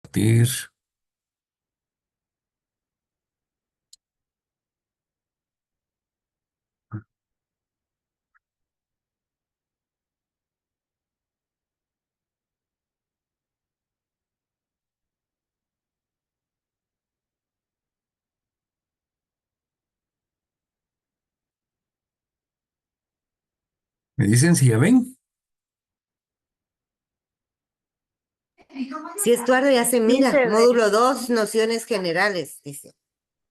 Compartir. Me dicen si ya ven. Sí, Estuardo, ya se Sí, mira. se ve. Módulo 2, nociones generales, dice.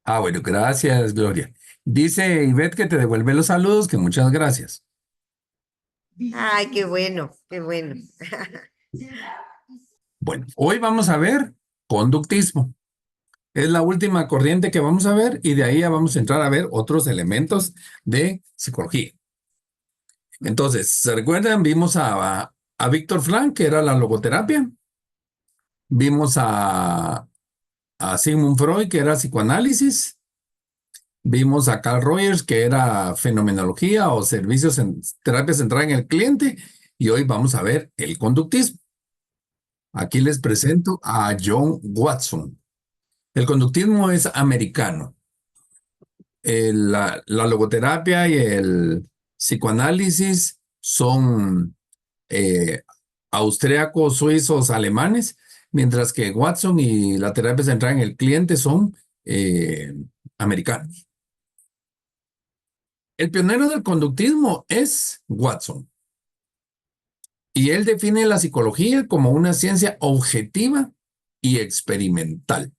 Ah, bueno, gracias, Gloria. Dice Ivette que te devuelve los saludos, que muchas gracias. Ay, qué bueno, qué bueno. Bueno, hoy vamos a ver conductismo. Es la última corriente que vamos a ver y de ahí ya vamos a entrar a ver otros elementos de psicología. Entonces, ¿se recuerdan? Vimos a Víctor Frank, que era la logoterapia. Vimos a Sigmund Freud, que era psicoanálisis. Vimos a Carl Rogers, que era fenomenología o servicios en terapia centrada en el cliente. Y hoy vamos a ver el conductismo. Aquí les presento a John Watson. El conductismo es americano. La logoterapia y el psicoanálisis son eh, austríacos, suizos, alemanes, mientras que Watson y la terapia centrada en el cliente son americanos. El pionero del conductismo es Watson y él define la psicología como una ciencia objetiva y experimental.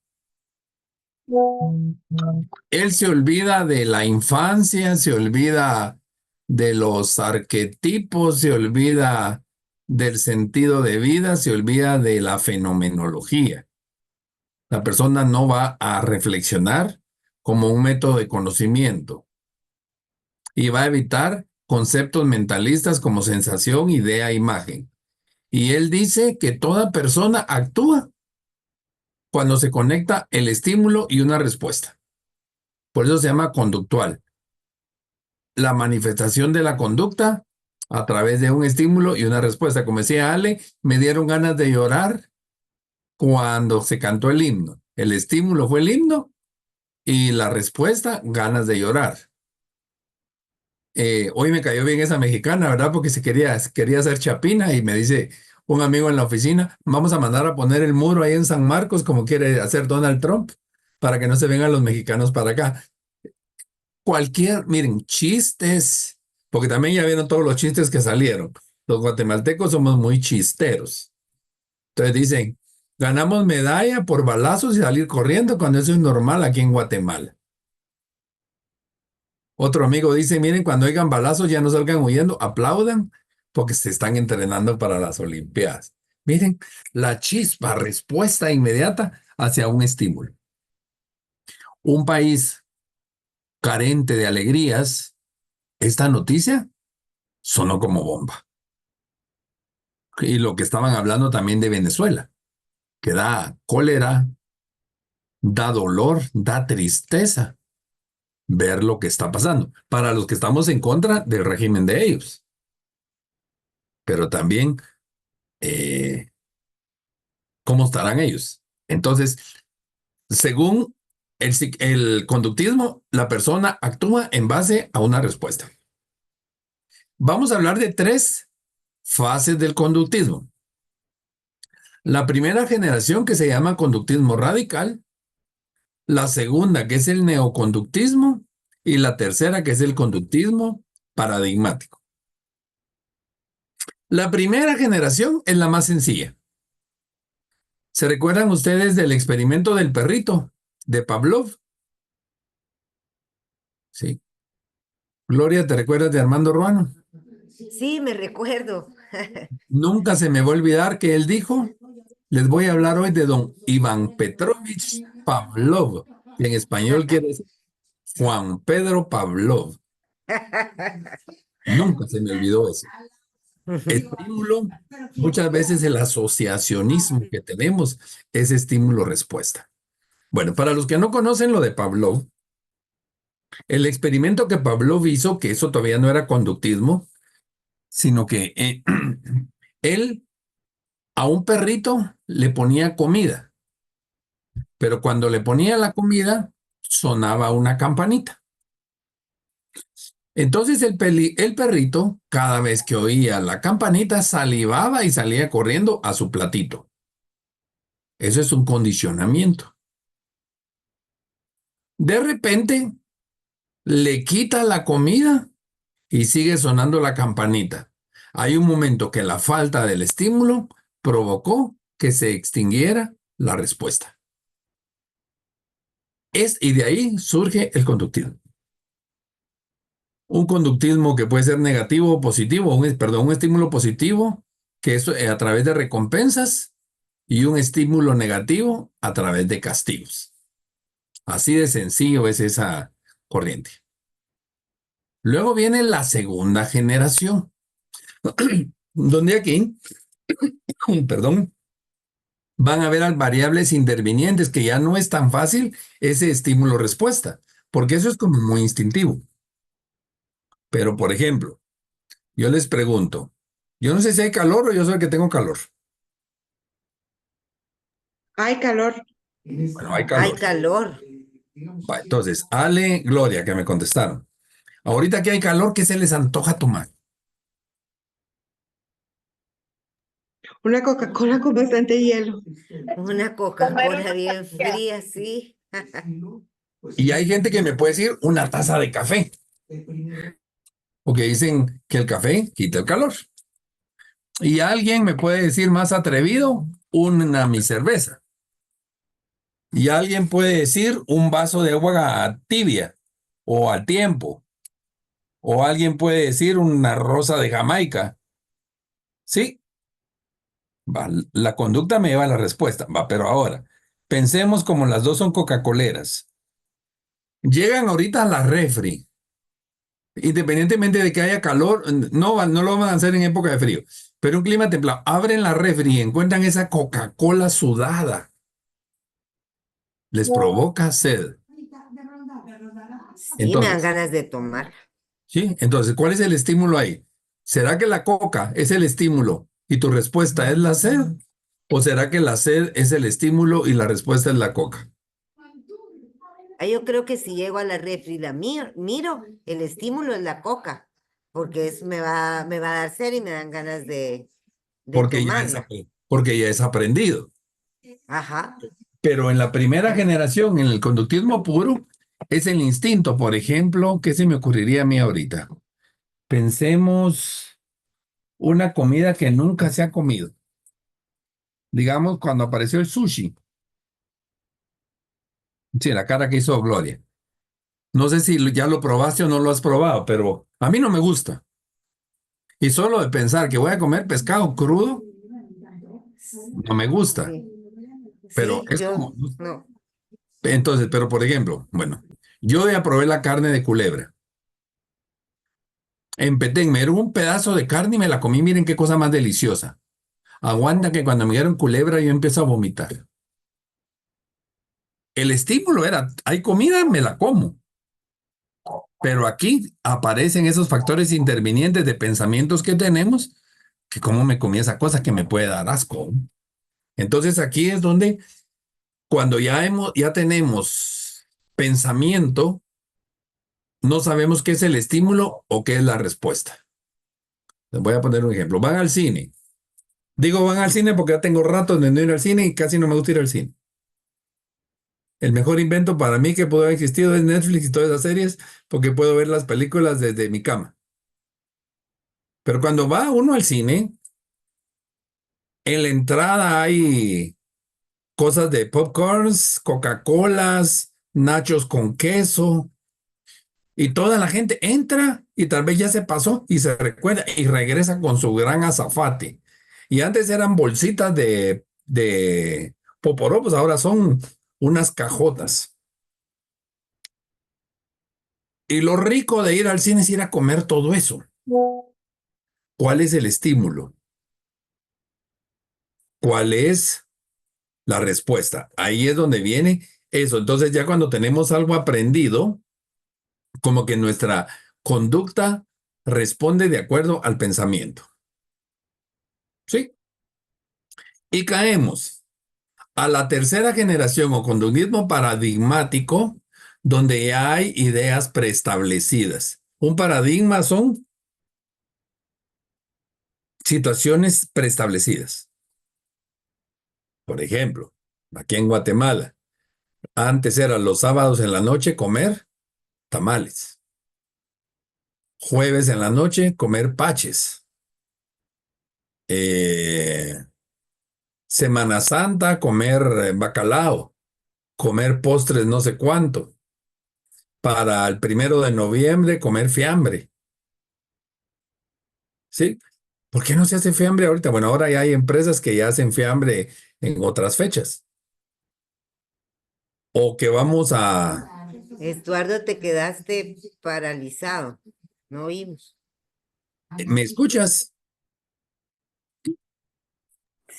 Él se olvida de la infancia, se olvida de los arquetipos, se olvida del sentido de vida, se olvida de la fenomenología. La persona no va a reflexionar como un método de conocimiento y va a evitar conceptos mentalistas como sensación, idea, imagen. Y él dice que toda persona actúa cuando se conecta el estímulo y una respuesta. Por eso se llama conductual. La manifestación de la conducta a través de un estímulo y una respuesta. Como decía Ale, me dieron ganas de llorar cuando se cantó el himno. El estímulo fue el himno y la respuesta, ganas de llorar. Hoy me cayó bien esa mexicana, ¿verdad? Porque quería hacer chapina y me dice un amigo en la oficina, vamos a mandar a poner el muro ahí en San Marcos como quiere hacer Donald Trump para que no se vengan los mexicanos para acá. Miren, chistes, porque también ya vieron todos los chistes que salieron. Los guatemaltecos somos muy chisteros. Entonces dicen, ganamos medalla por balazos y salir corriendo cuando eso es normal aquí en Guatemala. Otro amigo dice, miren, cuando oigan balazos ya no salgan huyendo, aplaudan porque se están entrenando para las Olimpiadas. Miren, la chispa, respuesta inmediata hacia un estímulo. Un país carente de alegrías, esta noticia sonó como bomba. Y lo que estaban hablando también de Venezuela, que da cólera, da dolor, da tristeza ver lo que está pasando. Para los que estamos en contra del régimen de ellos. Pero también eh, cómo estarán ellos. Entonces, según el conductismo, la persona actúa en base a una respuesta. Vamos a hablar de tres fases del conductismo. La primera generación que se llama conductismo radical, la segunda que es el neoconductismo y la tercera que es el conductismo paradigmático. La primera generación es la más sencilla. ¿Se recuerdan ustedes del experimento del perrito de Pavlov? Sí. Gloria, ¿te recuerdas de Armando Ruano? Sí, me recuerdo. Nunca se me va a olvidar que él dijo, les voy a hablar hoy de don Iván Petrovich Pavlov, que en español quiere decir Juan Pedro Pavlov. Nunca se me olvidó eso. Estímulo, muchas veces el asociacionismo que tenemos es estímulo-respuesta. Bueno, para los que no conocen lo de Pavlov, el experimento que Pavlov hizo, que eso todavía no era conductismo, sino que él a un perrito le ponía comida pero cuando le ponía la comida, sonaba una campanita. Entonces el perrito, cada vez que oía la campanita, salivaba y salía corriendo a su platito. Eso es un condicionamiento. De repente, le quita la comida y sigue sonando la campanita. Hay un momento que la falta del estímulo provocó que se extinguiera la respuesta. Y de ahí surge el conductismo. Un conductismo que puede ser negativo o positivo, un estímulo positivo, que es a través de recompensas, y un estímulo negativo a través de castigos. Así de sencillo es esa corriente. Luego viene la segunda generación, donde aquí, perdón, van a haber variables intervinientes que ya no es tan fácil ese estímulo-respuesta, porque eso es como muy instintivo. Pero, por ejemplo, yo les pregunto, yo no sé si hay calor o yo soy el que tengo calor. Hay calor. Bueno, hay Hay calor. calor. Va, entonces, Ale, Gloria, que me contestaron. Ahorita que hay calor, ¿qué se les antoja tomar? Una Coca-Cola con bastante hielo. Una Coca-Cola bien fría, sí. Y hay gente que me puede decir una taza de café, porque dicen que el café quita el calor. Y alguien me puede decir más atrevido, una mi cerveza. Y alguien puede decir un vaso de agua tibia o a tiempo. O alguien puede decir una rosa de Jamaica. Sí, va, la conducta me lleva a la respuesta. Va, pero ahora, pensemos como las dos son Coca-Coleras. Llegan ahorita a la refri. Independientemente de que haya calor, no lo van a hacer en época de frío. Pero un clima templado, abren la refri y encuentran esa Coca-Cola sudada. Les provoca sed. Sí, me dan Entonces, ganas de tomar. ¿sí? Entonces, ¿cuál es el estímulo ahí? ¿Será que la coca es el estímulo y tu respuesta es la sed? ¿O será que la sed es el estímulo y la respuesta es la coca? Yo creo que si llego a la refri y la miro, el estímulo es la coca, porque me va a dar sed y me dan ganas de tomarla. Porque ya es aprendido. Ajá. Pero en la primera generación, en el conductismo puro, es el instinto. Por ejemplo, ¿qué se me ocurriría a mí ahorita? Pensemos una comida que nunca se ha comido. Digamos, cuando apareció el sushi. Sí, la cara que hizo Gloria. No sé si ya lo probaste o no lo has probado, pero a mí no me gusta. Y solo de pensar que voy a comer pescado crudo, no me gusta. Sí, Pero sí, es yo como... no. Entonces, pero por ejemplo, bueno, yo ya probé la carne de culebra. En Petén me dieron un pedazo de carne y me la comí. Miren qué cosa más deliciosa. Aguanta que cuando me dieron culebra yo empiezo a vomitar. El estímulo era, hay comida, me la como. Pero aquí aparecen esos factores intervinientes de pensamientos que tenemos, que cómo me comí esa cosa que me puede dar asco. Entonces aquí es donde cuando ya tenemos pensamiento, no sabemos qué es el estímulo o qué es la respuesta. Les voy a poner un ejemplo. Van al cine. Digo van al cine porque ya tengo rato de no ir al cine y casi no me gusta ir al cine. El mejor invento para mí que pudo haber existido es Netflix y todas esas series porque puedo ver las películas desde mi cama. Pero cuando va uno al cine, en la entrada hay cosas de popcorns, Coca-Colas, nachos con queso, y toda la gente entra y tal vez ya se pasó y se recuerda y regresa con su gran azafate. Y antes eran bolsitas de poporopos, ahora son unas cajotas. Y lo rico de ir al cine es ir a comer todo eso. ¿Cuál es el estímulo? ¿Cuál es la respuesta? Ahí es donde viene eso. Entonces ya cuando tenemos algo aprendido, como que nuestra conducta responde de acuerdo al pensamiento. ¿Sí? Y caemos a la tercera generación o conductismo paradigmático, donde ya hay ideas preestablecidas. Un paradigma son situaciones preestablecidas. Por ejemplo, aquí en Guatemala, antes era los sábados en la noche comer tamales. Jueves en la noche comer paches. Eh, Semana Santa comer bacalao. Comer postres no sé cuánto. Para el 1 de noviembre comer fiambre. ¿Sí? ¿Por qué no se hace fiambre ahorita? Bueno, ahora ya hay empresas que ya hacen fiambre en otras fechas. O que vamos a... Estuardo, te quedaste paralizado. No oímos. ¿Me escuchas?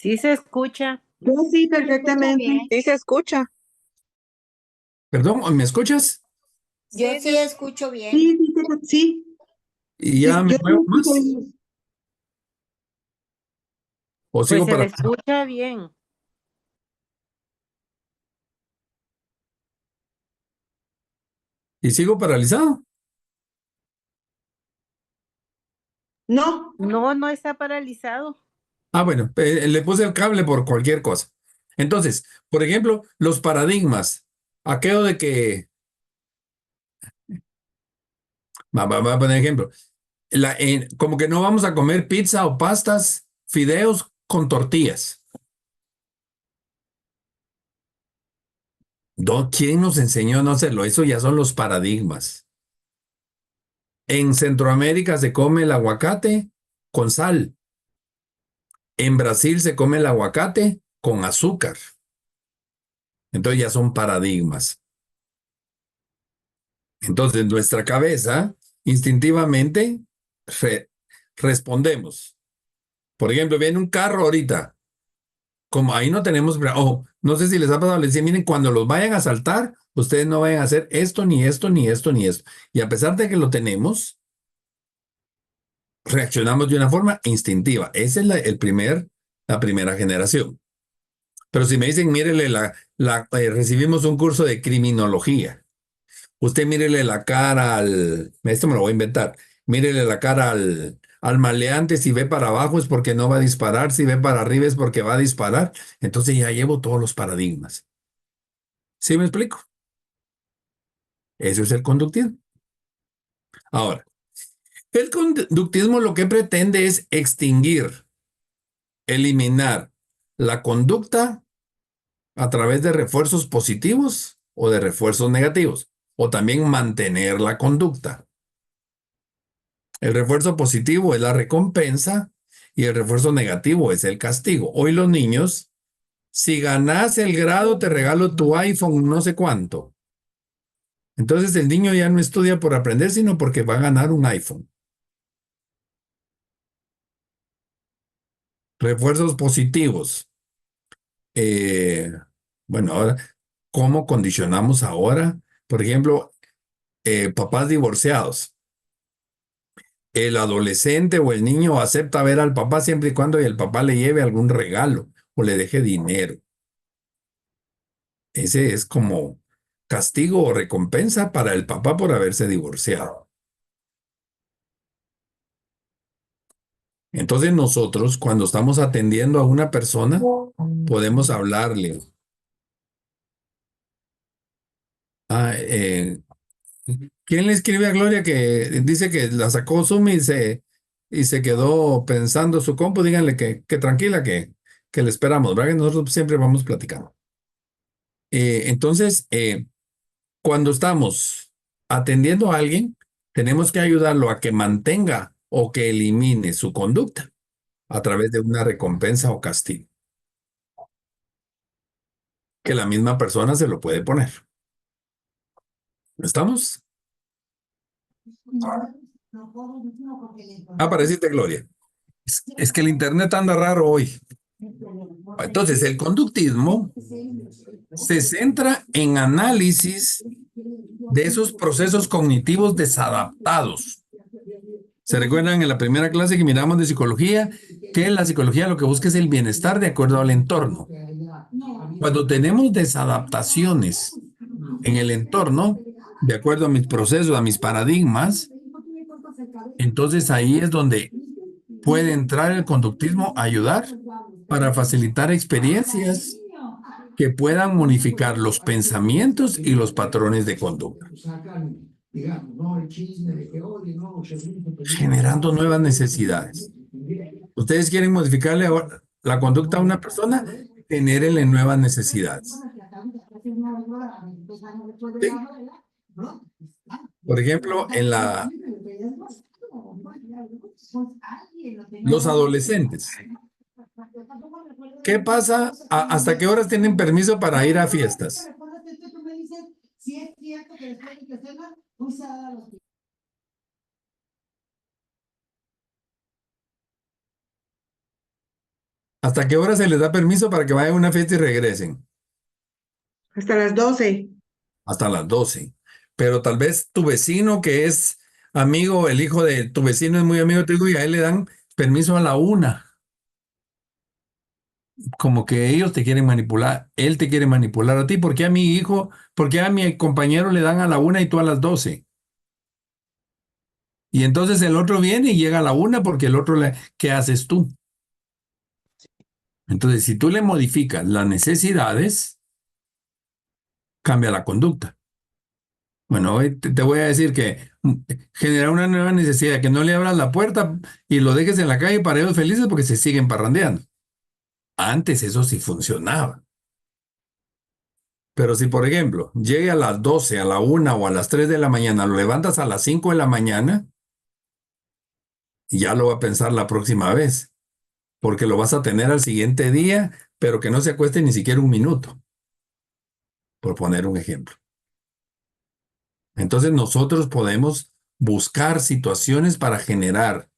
Sí se escucha. Yo sí, perfectamente. Sí se escucha. Perdón, ¿me escuchas? Yo sí escucho bien. Sí, sí, sí. ¿Y ya me Yo muevo sí escucho más? bien. ¿O sigo Pues se le para... escucha bien. ¿Y sigo paralizado? No, No, no está paralizado. Ah, bueno, le puse el cable por cualquier cosa. Entonces, por ejemplo, los paradigmas. Aquello de que... Va a poner ejemplo. Como que no vamos a comer pizza o pastas, fideos con tortillas. ¿Quién nos enseñó a no hacerlo? Eso ya son los paradigmas. En Centroamérica se come el aguacate con sal. En Brasil se come el aguacate con azúcar. Entonces ya son paradigmas. Entonces nuestra cabeza instintivamente re- respondemos. Por ejemplo, viene un carro ahorita. Como ahí no tenemos, no sé si les ha pasado, les decía, miren, cuando los vayan a asaltar, ustedes no vayan a hacer esto, ni esto, ni esto, ni esto. Y a pesar de que lo tenemos, reaccionamos de una forma instintiva. Esa es la primera generación. Pero si me dicen, mírele, recibimos un curso de criminología. Usted mírele la cara esto me lo voy a inventar, mírele la cara al maleante, si ve para abajo es porque no va a disparar, si ve para arriba es porque va a disparar. Entonces ya llevo todos los paradigmas. ¿Sí me explico? Eso es el conductismo. Ahora, el conductismo lo que pretende es extinguir, eliminar la conducta a través de refuerzos positivos o de refuerzos negativos, o también mantener la conducta. El refuerzo positivo es la recompensa y el refuerzo negativo es el castigo. Hoy los niños, si ganas el grado, te regalo tu iPhone, no sé cuánto. Entonces el niño ya no estudia por aprender, sino porque va a ganar un iPhone. Refuerzos positivos. Eh, bueno, ahora, ¿cómo condicionamos ahora? Por ejemplo, papás divorciados. El adolescente o el niño acepta ver al papá siempre y cuando el papá le lleve algún regalo o le deje dinero. Ese es como castigo o recompensa para el papá por haberse divorciado. Entonces nosotros, cuando estamos atendiendo a una persona, podemos hablarle. Ah, ¿Quién le escribe a Gloria que dice que la sacó Zoom y se quedó pensando su compu? Díganle que tranquila, que le esperamos, ¿verdad? Que nosotros siempre vamos platicando. Entonces, cuando estamos atendiendo a alguien, tenemos que ayudarlo a que mantenga o que elimine su conducta a través de una recompensa o castigo, que la misma persona se lo puede poner. ¿Estamos? Apareciste, Gloria. Es que el internet anda raro hoy. Entonces, el conductismo se centra en análisis de esos procesos cognitivos desadaptados. ¿Se recuerdan en la primera clase que miramos de psicología? Que la psicología lo que busca es el bienestar de acuerdo al entorno. Cuando tenemos desadaptaciones en el entorno, de acuerdo a mis procesos, a mis paradigmas, entonces ahí es donde puede entrar el conductismo a ayudar para facilitar experiencias que puedan modificar los pensamientos y los patrones de conducta, generando nuevas necesidades. ¿Ustedes quieren modificarle ahora la conducta a una persona? Genérenle nuevas necesidades. ¿Sí? Por ejemplo, los adolescentes. ¿Qué pasa? ¿Hasta qué horas tienen permiso para ir a fiestas? ¿Hasta qué hora se les da permiso para que vayan a una fiesta y regresen? Hasta las 12. Hasta las 12. Pero tal vez tu vecino que es amigo, el hijo de tu vecino es muy amigo tuyo y a él le dan permiso a la 1. Como que ellos te quieren manipular, él te quiere manipular a ti. ¿Por qué a mi hijo, por qué a mi compañero le dan a la 1 y tú a las 12? Y entonces el otro viene y llega a la 1 porque el otro ¿qué haces tú? Entonces, si tú le modificas las necesidades, cambia la conducta. Bueno, hoy te voy a decir que generar una nueva necesidad, que no le abras la puerta y lo dejes en la calle para ellos felices porque se siguen parrandeando. Antes eso sí funcionaba. Pero si, por ejemplo, llegue a las 12, a la 1 o a las 3 de la mañana, lo levantas a las 5 de la mañana, ya lo va a pensar la próxima vez, porque lo vas a tener al siguiente día, pero que no se acueste ni siquiera un minuto, por poner un ejemplo. Entonces nosotros podemos buscar situaciones para generar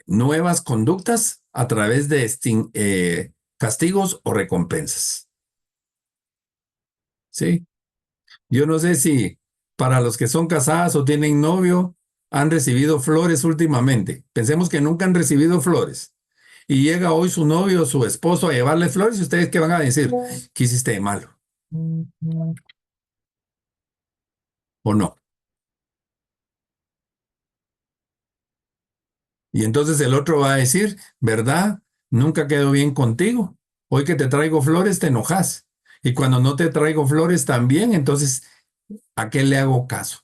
nuevas conductas a través de castigos o recompensas. ¿Sí? Yo no sé si para los que son casadas o tienen novio han recibido flores últimamente. Pensemos que nunca han recibido flores. Y llega hoy su novio o su esposo a llevarle flores y ustedes ¿qué van a decir? ¿Qué hiciste de malo? ¿O no? Y entonces el otro va a decir, ¿verdad? Nunca quedó bien contigo. Hoy que te traigo flores te enojas. Y cuando no te traigo flores también, entonces, ¿a qué le hago caso?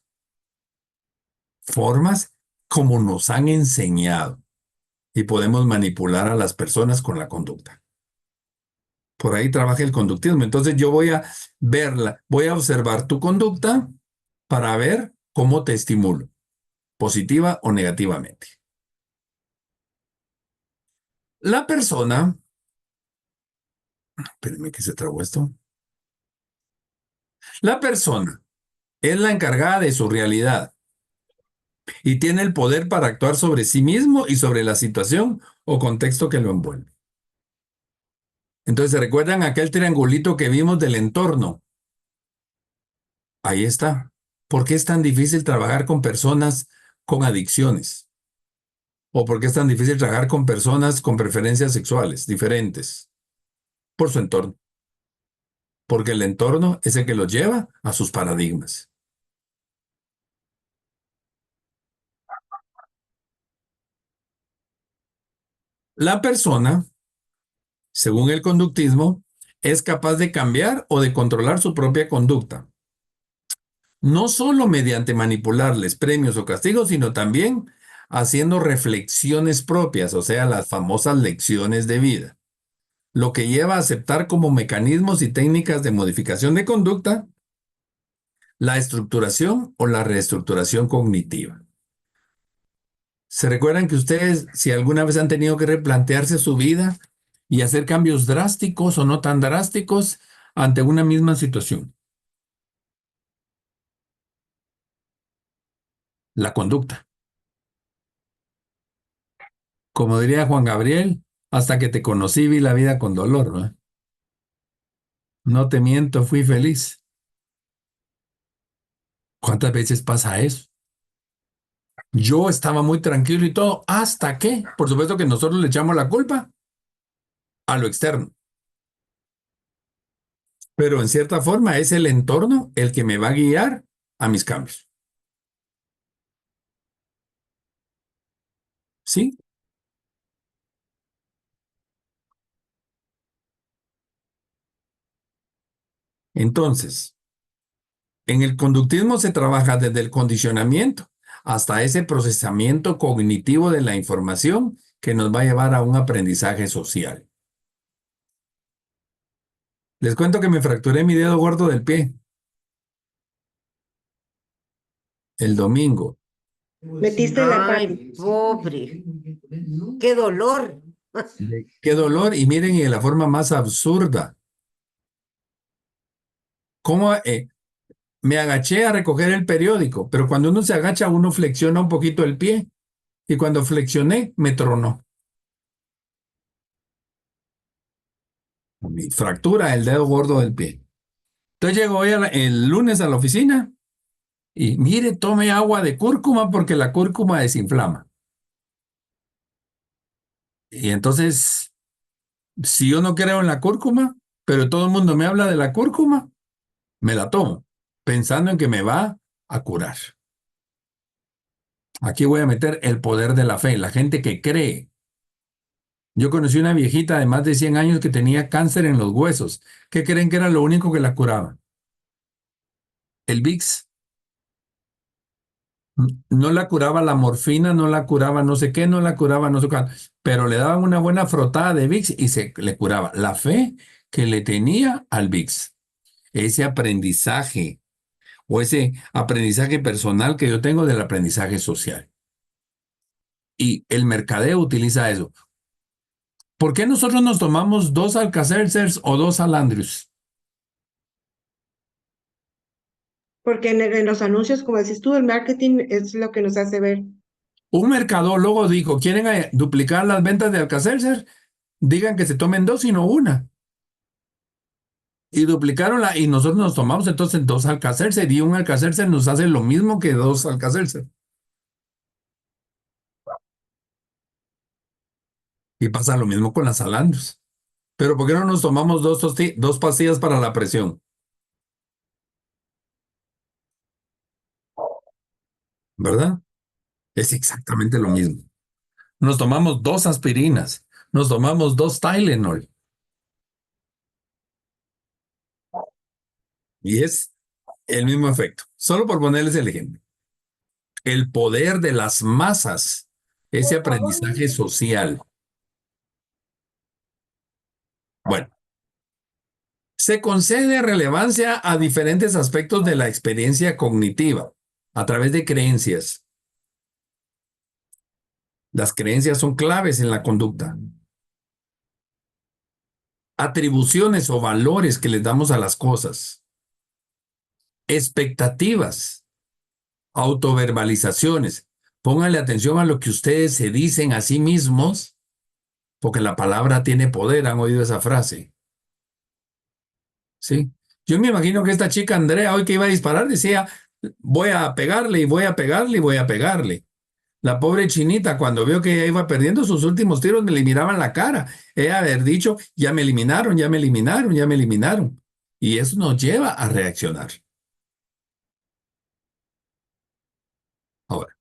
Formas como nos han enseñado y podemos manipular a las personas con la conducta. Por ahí trabaja el conductismo. Entonces yo voy a verla, voy a observar tu conducta para ver cómo te estimulo, positiva o negativamente. La persona, espérenme que se trabó esto. La persona es la encargada de su realidad y tiene el poder para actuar sobre sí mismo y sobre la situación o contexto que lo envuelve. Entonces, ¿recuerdan aquel triangulito que vimos del entorno? Ahí está. ¿Por qué es tan difícil trabajar con personas con adicciones? ¿O por qué es tan difícil trabajar con personas con preferencias sexuales diferentes? Por su entorno. Porque el entorno es el que los lleva a sus paradigmas. La persona, según el conductismo, es capaz de cambiar o de controlar su propia conducta. No solo mediante manipularles premios o castigos, sino también haciendo reflexiones propias, o sea, las famosas lecciones de vida, lo que lleva a aceptar como mecanismos y técnicas de modificación de conducta la estructuración o la reestructuración cognitiva. ¿Se recuerdan que ustedes, si alguna vez han tenido que replantearse su vida y hacer cambios drásticos o no tan drásticos ante una misma situación? La conducta. Como diría Juan Gabriel, hasta que te conocí vi la vida con dolor, ¿no? No te miento, fui feliz. ¿Cuántas veces pasa eso? Yo estaba muy tranquilo y todo, hasta que, por supuesto que nosotros le echamos la culpa a lo externo. Pero en cierta forma es el entorno el que me va a guiar a mis cambios. ¿Sí? Entonces, en el conductismo se trabaja desde el condicionamiento hasta ese procesamiento cognitivo de la información que nos va a llevar a un aprendizaje social. Les cuento que me fracturé mi dedo gordo del pie el domingo. Metiste la pata. Ay, pobre. Qué dolor. Qué dolor, y miren, y de la forma más absurda. ¿Cómo me agaché a recoger el periódico? Pero cuando uno se agacha, uno flexiona un poquito el pie. Y cuando flexioné, me tronó. Mi fractura el dedo gordo del pie. Entonces llego hoy el lunes a la oficina y mire, tome agua de cúrcuma porque la cúrcuma desinflama. Y entonces, si yo no creo en la cúrcuma, pero todo el mundo me habla de la cúrcuma, me la tomo, pensando en que me va a curar. Aquí voy a meter el poder de la fe, la gente que cree. Yo conocí una viejita de más de 100 años que tenía cáncer en los huesos. ¿Qué creen que era lo único que la curaba? El VIX. No la curaba la morfina, no la curaba no sé qué, no la curaba no sé cuánto, pero le daban una buena frotada de VIX y se le curaba. La fe que le tenía al VIX, ese aprendizaje o ese aprendizaje personal que yo tengo del aprendizaje social. Y el mercadeo utiliza eso. ¿Por qué nosotros nos tomamos 2 Alka-Seltzers o 2 Alandrius? Porque en los anuncios, como decís tú, el marketing es lo que nos hace ver. Un mercadólogo dijo, ¿quieren duplicar las ventas de Alka-Seltzer? Digan que se tomen 2 y no una. Y duplicaronla y nosotros nos tomamos entonces 2 Alka-Seltzer y un Alka-Seltzer nos hace lo mismo que 2 Alka-Seltzer. Y pasa lo mismo con las Alandrius. Pero ¿por qué no nos tomamos 2 pastillas para la presión? ¿Verdad? Es exactamente lo mismo. Nos tomamos 2 aspirinas, nos tomamos 2 Tylenol. Y es el mismo efecto. Solo por ponerles el ejemplo. El poder de las masas, ese aprendizaje social. Bueno, se concede relevancia a diferentes aspectos de la experiencia cognitiva a través de creencias. Las creencias son claves en la conducta. Atribuciones o valores que les damos a las cosas. Expectativas, autoverbalizaciones. Pónganle atención a lo que ustedes se dicen a sí mismos, porque la palabra tiene poder. ¿Han oído esa frase? Sí. Yo me imagino que esta chica Andrea, hoy que iba a disparar, decía, voy a pegarle y voy a pegarle y voy a pegarle. La pobre chinita, cuando vio que ella iba perdiendo sus últimos tiros, me le miraban la cara. Ella haber dicho, ya me eliminaron, ya me eliminaron, ya me eliminaron. Y eso nos lleva a reaccionar. Ahora,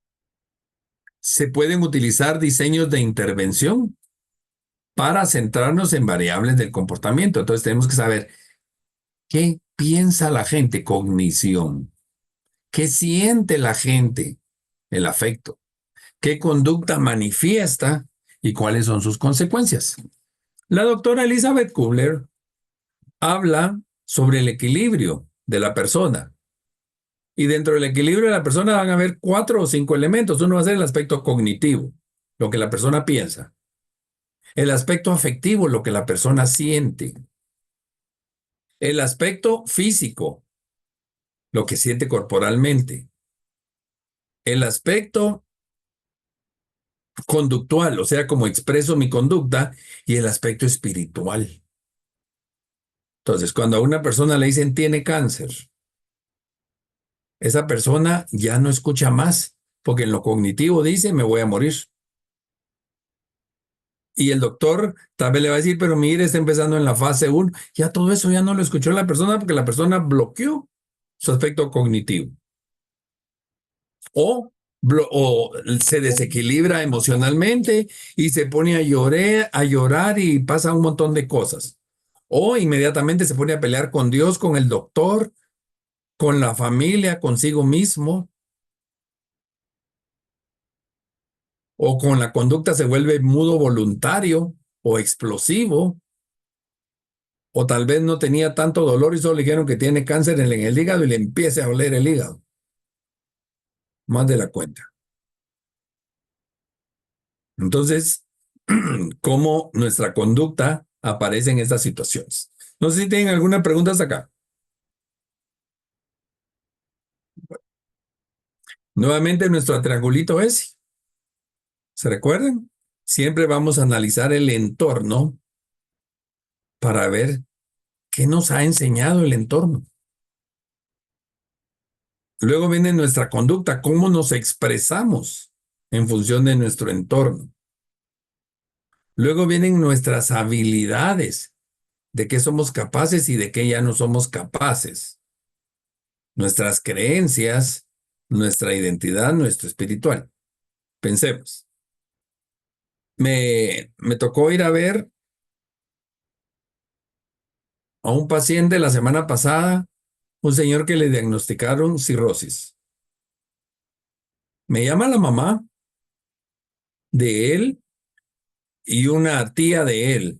se pueden utilizar diseños de intervención para centrarnos en variables del comportamiento. Entonces tenemos que saber qué piensa la gente, cognición, qué siente la gente, el afecto, qué conducta manifiesta y cuáles son sus consecuencias. La doctora Elizabeth Kubler habla sobre el equilibrio de la persona. Y dentro del equilibrio de la persona van a haber 4 o 5 elementos. Uno va a ser el aspecto cognitivo, lo que la persona piensa. El aspecto afectivo, lo que la persona siente. El aspecto físico, lo que siente corporalmente. El aspecto conductual, o sea, cómo expreso mi conducta. Y el aspecto espiritual. Entonces, cuando a una persona le dicen tiene cáncer, esa persona ya no escucha más, porque en lo cognitivo dice me voy a morir. Y el doctor tal vez le va a decir, pero mire, está empezando en la fase 1. Ya todo eso ya no lo escuchó la persona porque la persona bloqueó su aspecto cognitivo. O se desequilibra emocionalmente y se pone a llorar y pasa un montón de cosas. O inmediatamente se pone a pelear con Dios, con el doctor, con la familia, consigo mismo. O con la conducta se vuelve mudo voluntario o explosivo. O tal vez no tenía tanto dolor y solo le dijeron que tiene cáncer en el hígado y le empiece a doler el hígado. Más de la cuenta. Entonces, ¿cómo nuestra conducta aparece en estas situaciones? No sé si tienen alguna pregunta hasta acá. Nuevamente nuestro triangulito es, ¿se recuerdan? Siempre vamos a analizar el entorno para ver qué nos ha enseñado el entorno. Luego viene nuestra conducta, cómo nos expresamos en función de nuestro entorno. Luego vienen nuestras habilidades, de qué somos capaces y de qué ya no somos capaces. Nuestras creencias, nuestra identidad, nuestro espiritual. Pensemos. Me tocó ir a ver a un paciente la semana pasada, un señor que le diagnosticaron cirrosis. Me llama la mamá de él y una tía de él.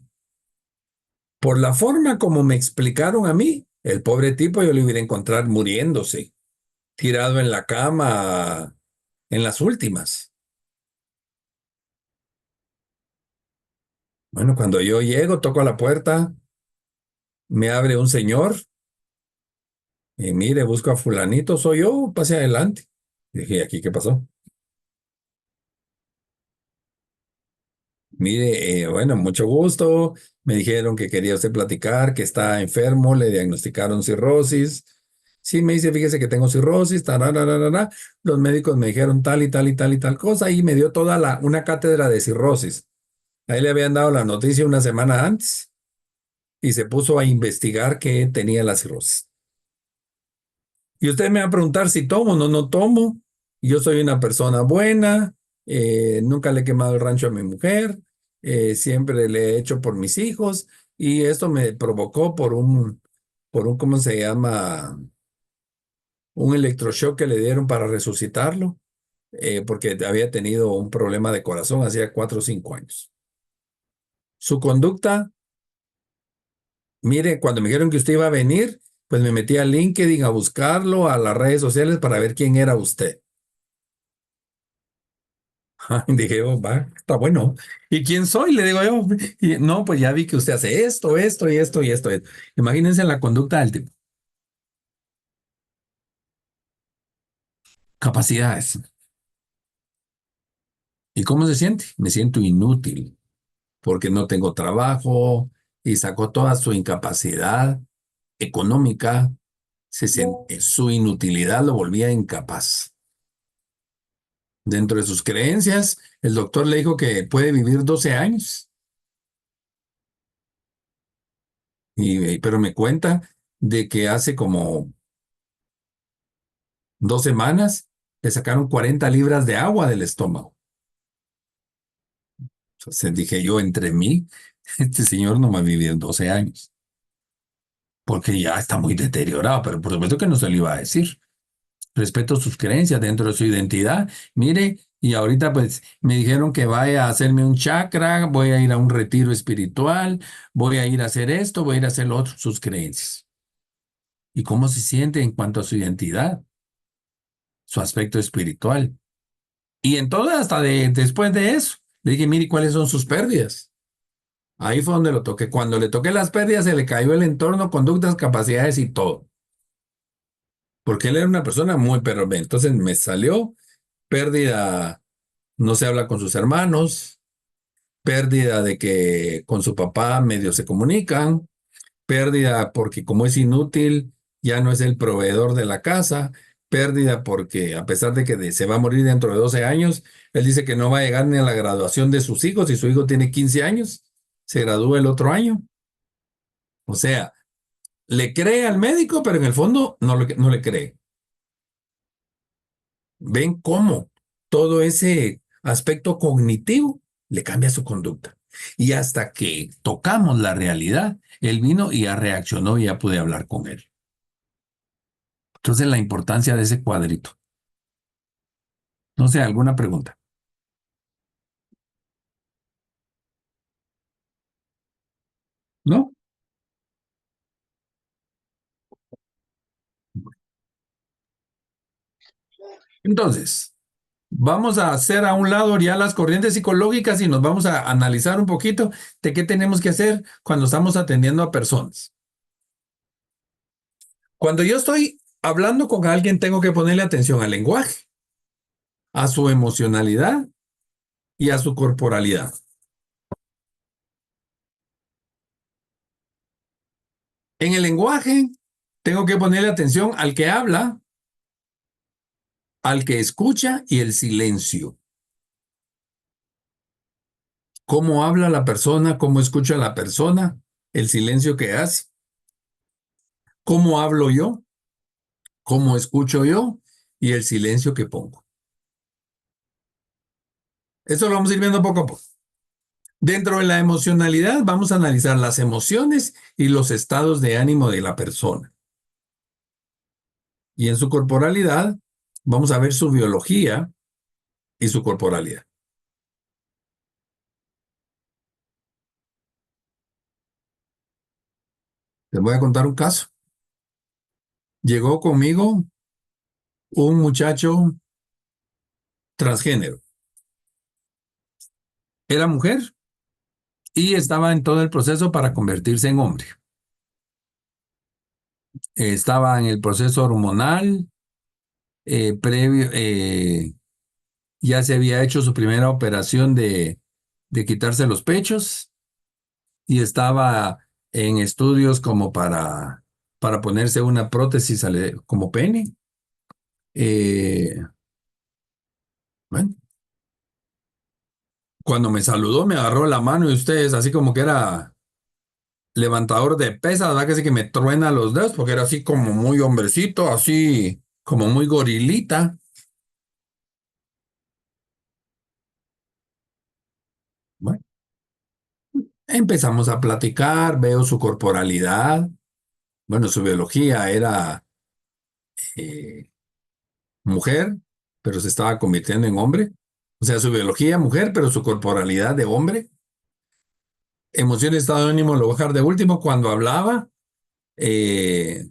Por la forma como me explicaron a mí, el pobre tipo yo lo hubiera encontrado muriéndose, tirado en la cama, en las últimas. Bueno, cuando yo llego, toco a la puerta, me abre un señor y mire, busco a fulanito, soy yo, pase adelante. Dije, ¿aquí qué pasó? Mire, bueno, mucho gusto. Me dijeron que quería usted platicar, que está enfermo, le diagnosticaron cirrosis. Sí, me dice, fíjese que tengo cirrosis, tarararara. Los médicos me dijeron tal y tal y tal y tal cosa y me dio una cátedra de cirrosis. Ahí le habían dado la noticia una semana antes y se puso a investigar que tenía la cirrosis. Y usted me va a preguntar si tomo, no tomo. Yo soy una persona buena, nunca le he quemado el rancho a mi mujer, siempre le he hecho por mis hijos y esto me provocó ¿cómo se llama? Un electroshock que le dieron para resucitarlo, porque había tenido un problema de corazón hacía 4 o 5 años. Su conducta, mire, cuando me dijeron que usted iba a venir, pues me metí a LinkedIn a buscarlo, a las redes sociales para ver quién era usted. Dije, oh, va, está bueno. ¿Y quién soy? Le digo yo. Y, no, pues ya vi que usted hace esto, esto y esto y esto. Imagínense la conducta del tipo. Capacidades. ¿Y cómo se siente? Me siento inútil porque no tengo trabajo y sacó toda su incapacidad económica. Su inutilidad lo volvía incapaz. Dentro de sus creencias, el doctor le dijo que puede vivir 12 años. Pero me cuenta de que hace como 2 semanas le sacaron 40 libras de agua del estómago. Entonces dije yo, entre mí, este señor no va a vivir 12 años, porque ya está muy deteriorado, pero por supuesto que no se lo iba a decir. Respeto sus creencias dentro de su identidad. Mire, y ahorita pues me dijeron que vaya a hacerme un chakra, voy a ir a un retiro espiritual, voy a ir a hacer esto, voy a ir a hacer lo otro, sus creencias. ¿Y cómo se siente en cuanto a su identidad, su aspecto espiritual? Y en todo, después de eso, le dije, mire, ¿cuáles son sus pérdidas? Ahí fue donde lo toqué. Cuando le toqué las pérdidas, se le cayó el entorno, conductas, capacidades y todo. Porque él era una persona muy perro. Entonces me salió pérdida, no se habla con sus hermanos, pérdida de que con su papá medio se comunican, pérdida porque como es inútil, ya no es el proveedor de la casa, pérdida porque a pesar de que se va a morir dentro de 12 años, él dice que no va a llegar ni a la graduación de sus hijos y su hijo tiene 15 años, se gradúa el otro año. O sea, le cree al médico, pero en el fondo no le cree. ¿Ven cómo todo ese aspecto cognitivo le cambia su conducta? Y hasta que tocamos la realidad, él vino y ya reaccionó y ya pude hablar con él. Entonces, la importancia de ese cuadrito. No sé, ¿alguna pregunta? ¿No? Entonces, vamos a hacer a un lado ya las corrientes psicológicas y nos vamos a analizar un poquito de qué tenemos que hacer cuando estamos atendiendo a personas. Cuando yo estoy hablando con alguien, tengo que ponerle atención al lenguaje, a su emocionalidad y a su corporalidad. En el lenguaje, tengo que ponerle atención al que habla, al que escucha y el silencio. Cómo habla la persona, cómo escucha la persona, el silencio que hace. Cómo hablo yo, cómo escucho yo y el silencio que pongo. Eso lo vamos a ir viendo poco a poco. Dentro de la emocionalidad vamos a analizar las emociones y los estados de ánimo de la persona. Y en su corporalidad vamos a ver su biología y su corporalidad. Les voy a contar un caso. Llegó conmigo un muchacho transgénero. Era mujer y estaba en todo el proceso para convertirse en hombre. Estaba en el proceso hormonal, previo, ya se había hecho su primera operación de quitarse los pechos y estaba en estudios como para ponerse una prótesis como pene. Bueno, cuando me saludó me agarró la mano y ustedes así como que era levantador de pesas, ¿verdad? Que sí que me truena los dedos porque era así como muy hombrecito, así como muy gorilita. Bueno, empezamos a platicar, veo su corporalidad. Bueno, su biología era eh, mujer, pero se estaba convirtiendo en hombre. O sea, su biología mujer, pero su corporalidad de hombre. Emoción y estado de ánimo lo voy a dejar de último. Cuando hablaba, eh,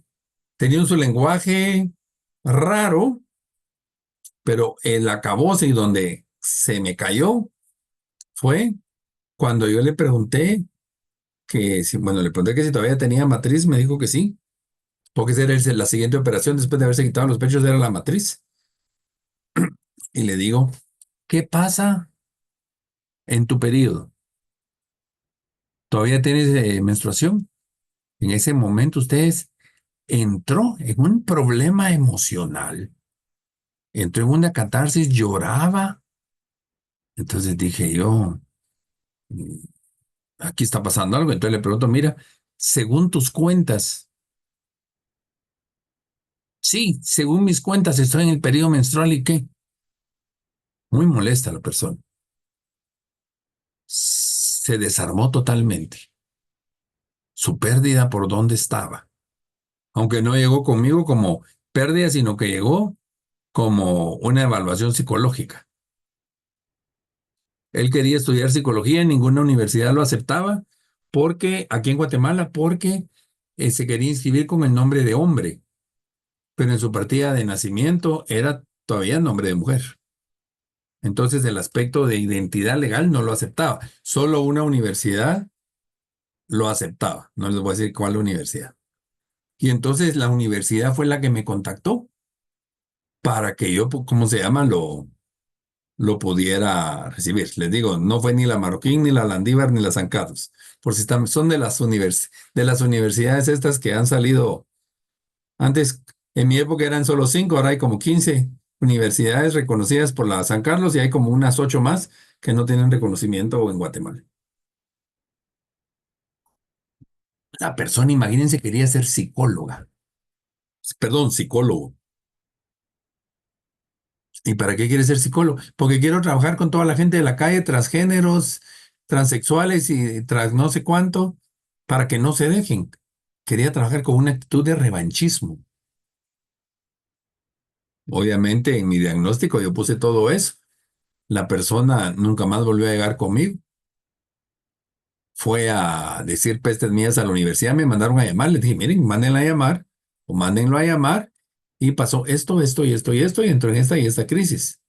tenía su lenguaje raro, pero el acabose y donde se me cayó fue cuando yo le pregunté que si, bueno, le pregunté que si todavía tenía matriz, me dijo que sí, porque esa era la siguiente operación después de haberse quitado los pechos, era la matriz. Y le digo, ¿qué pasa en tu periodo? ¿Todavía tienes menstruación? En ese momento ustedes entró en un problema emocional, entró en una catarsis, lloraba. Entonces dije yo, "Mm, aquí está pasando algo". Entonces le pregunto, mira, según tus cuentas, sí, según mis cuentas estoy en el periodo menstrual y ¿qué? Muy molesta la persona. Se desarmó totalmente. Su pérdida por dónde estaba. Aunque no llegó conmigo como pérdida, sino que llegó como una evaluación psicológica. Él quería estudiar psicología, en ninguna universidad lo aceptaba, porque aquí en Guatemala, porque se quería inscribir con el nombre de hombre, pero en su partida de nacimiento era todavía nombre de mujer. Entonces el aspecto de identidad legal no lo aceptaba. Solo una universidad lo aceptaba. No les voy a decir cuál universidad. Y entonces la universidad fue la que me contactó para que yo, ¿cómo se llama? Lo pudiera recibir. Les digo, no fue ni la Marroquín, ni la Landívar, ni la San Carlos. Por si están, son de las universidades estas que han salido antes, En mi época eran solo 5, ahora hay como 15 universidades reconocidas por la San Carlos y hay como unas 8 más que no tienen reconocimiento en Guatemala. La persona, imagínense, quería ser psicóloga. Perdón, psicólogo. ¿Y para qué quiere ser psicólogo? Porque quiero trabajar con toda la gente de la calle, transgéneros, transexuales y tras no sé cuánto, para que no se dejen. Quería trabajar con una actitud de revanchismo. Obviamente, en mi diagnóstico yo puse todo eso. La persona nunca más volvió a llegar conmigo. Fue a decir pestes mías a la universidad, me mandaron a llamar. Les dije, miren, mándenla a llamar o mándenlo a llamar. Y pasó esto, esto y esto y esto y entró en esta y esta crisis.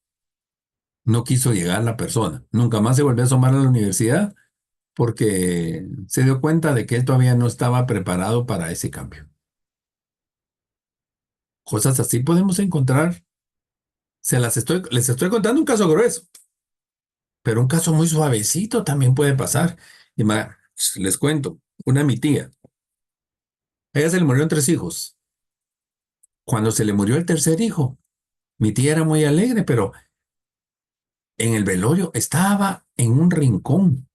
No quiso llegar la persona. Nunca más se volvió a asomar a la universidad porque se dio cuenta de que él todavía no estaba preparado para ese cambio. Cosas así podemos encontrar. Les estoy contando un caso grueso, pero un caso muy suavecito también puede pasar. Y les cuento, mi tía, a ella se le murieron 3 hijos. Cuando se le murió el tercer hijo, mi tía era muy alegre, pero en el velorio estaba en un rincón,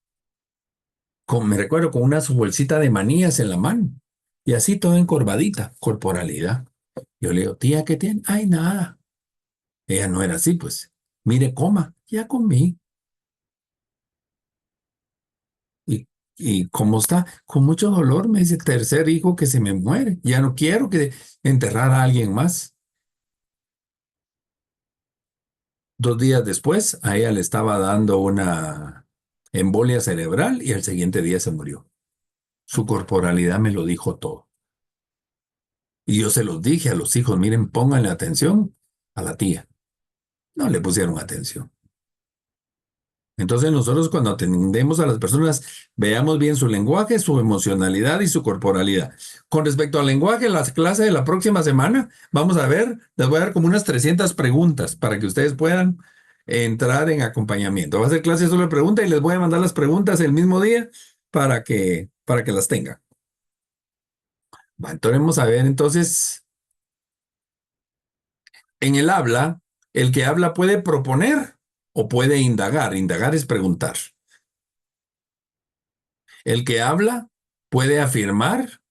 me recuerdo, con una su bolsita de manías en la mano, y así toda encorvadita, corporalidad. Yo le digo, tía, ¿qué tiene? Ay, nada. Ella no era así, pues. Mire, coma, ya comí. ¿Y, y cómo está? Con mucho dolor, me dice, tercer hijo que se me muere. Ya no quiero que enterrar a alguien más. 2 días después, a ella le estaba dando una embolia cerebral y al siguiente día se murió. Su corporalidad me lo dijo todo. Y yo se los dije a los hijos, miren, pónganle atención a la tía. No le pusieron atención. Entonces nosotros cuando atendemos a las personas, veamos bien su lenguaje, su emocionalidad y su corporalidad. Con respecto al lenguaje, en la clase de la próxima semana, vamos a ver, les voy a dar como unas 300 preguntas para que ustedes puedan entrar en acompañamiento. Va a ser clase solo de preguntas y les voy a mandar las preguntas el mismo día para que las tengan. Entonces vamos a ver entonces, en el habla, el que habla puede proponer o puede indagar. Indagar es preguntar. El que habla puede afirmar,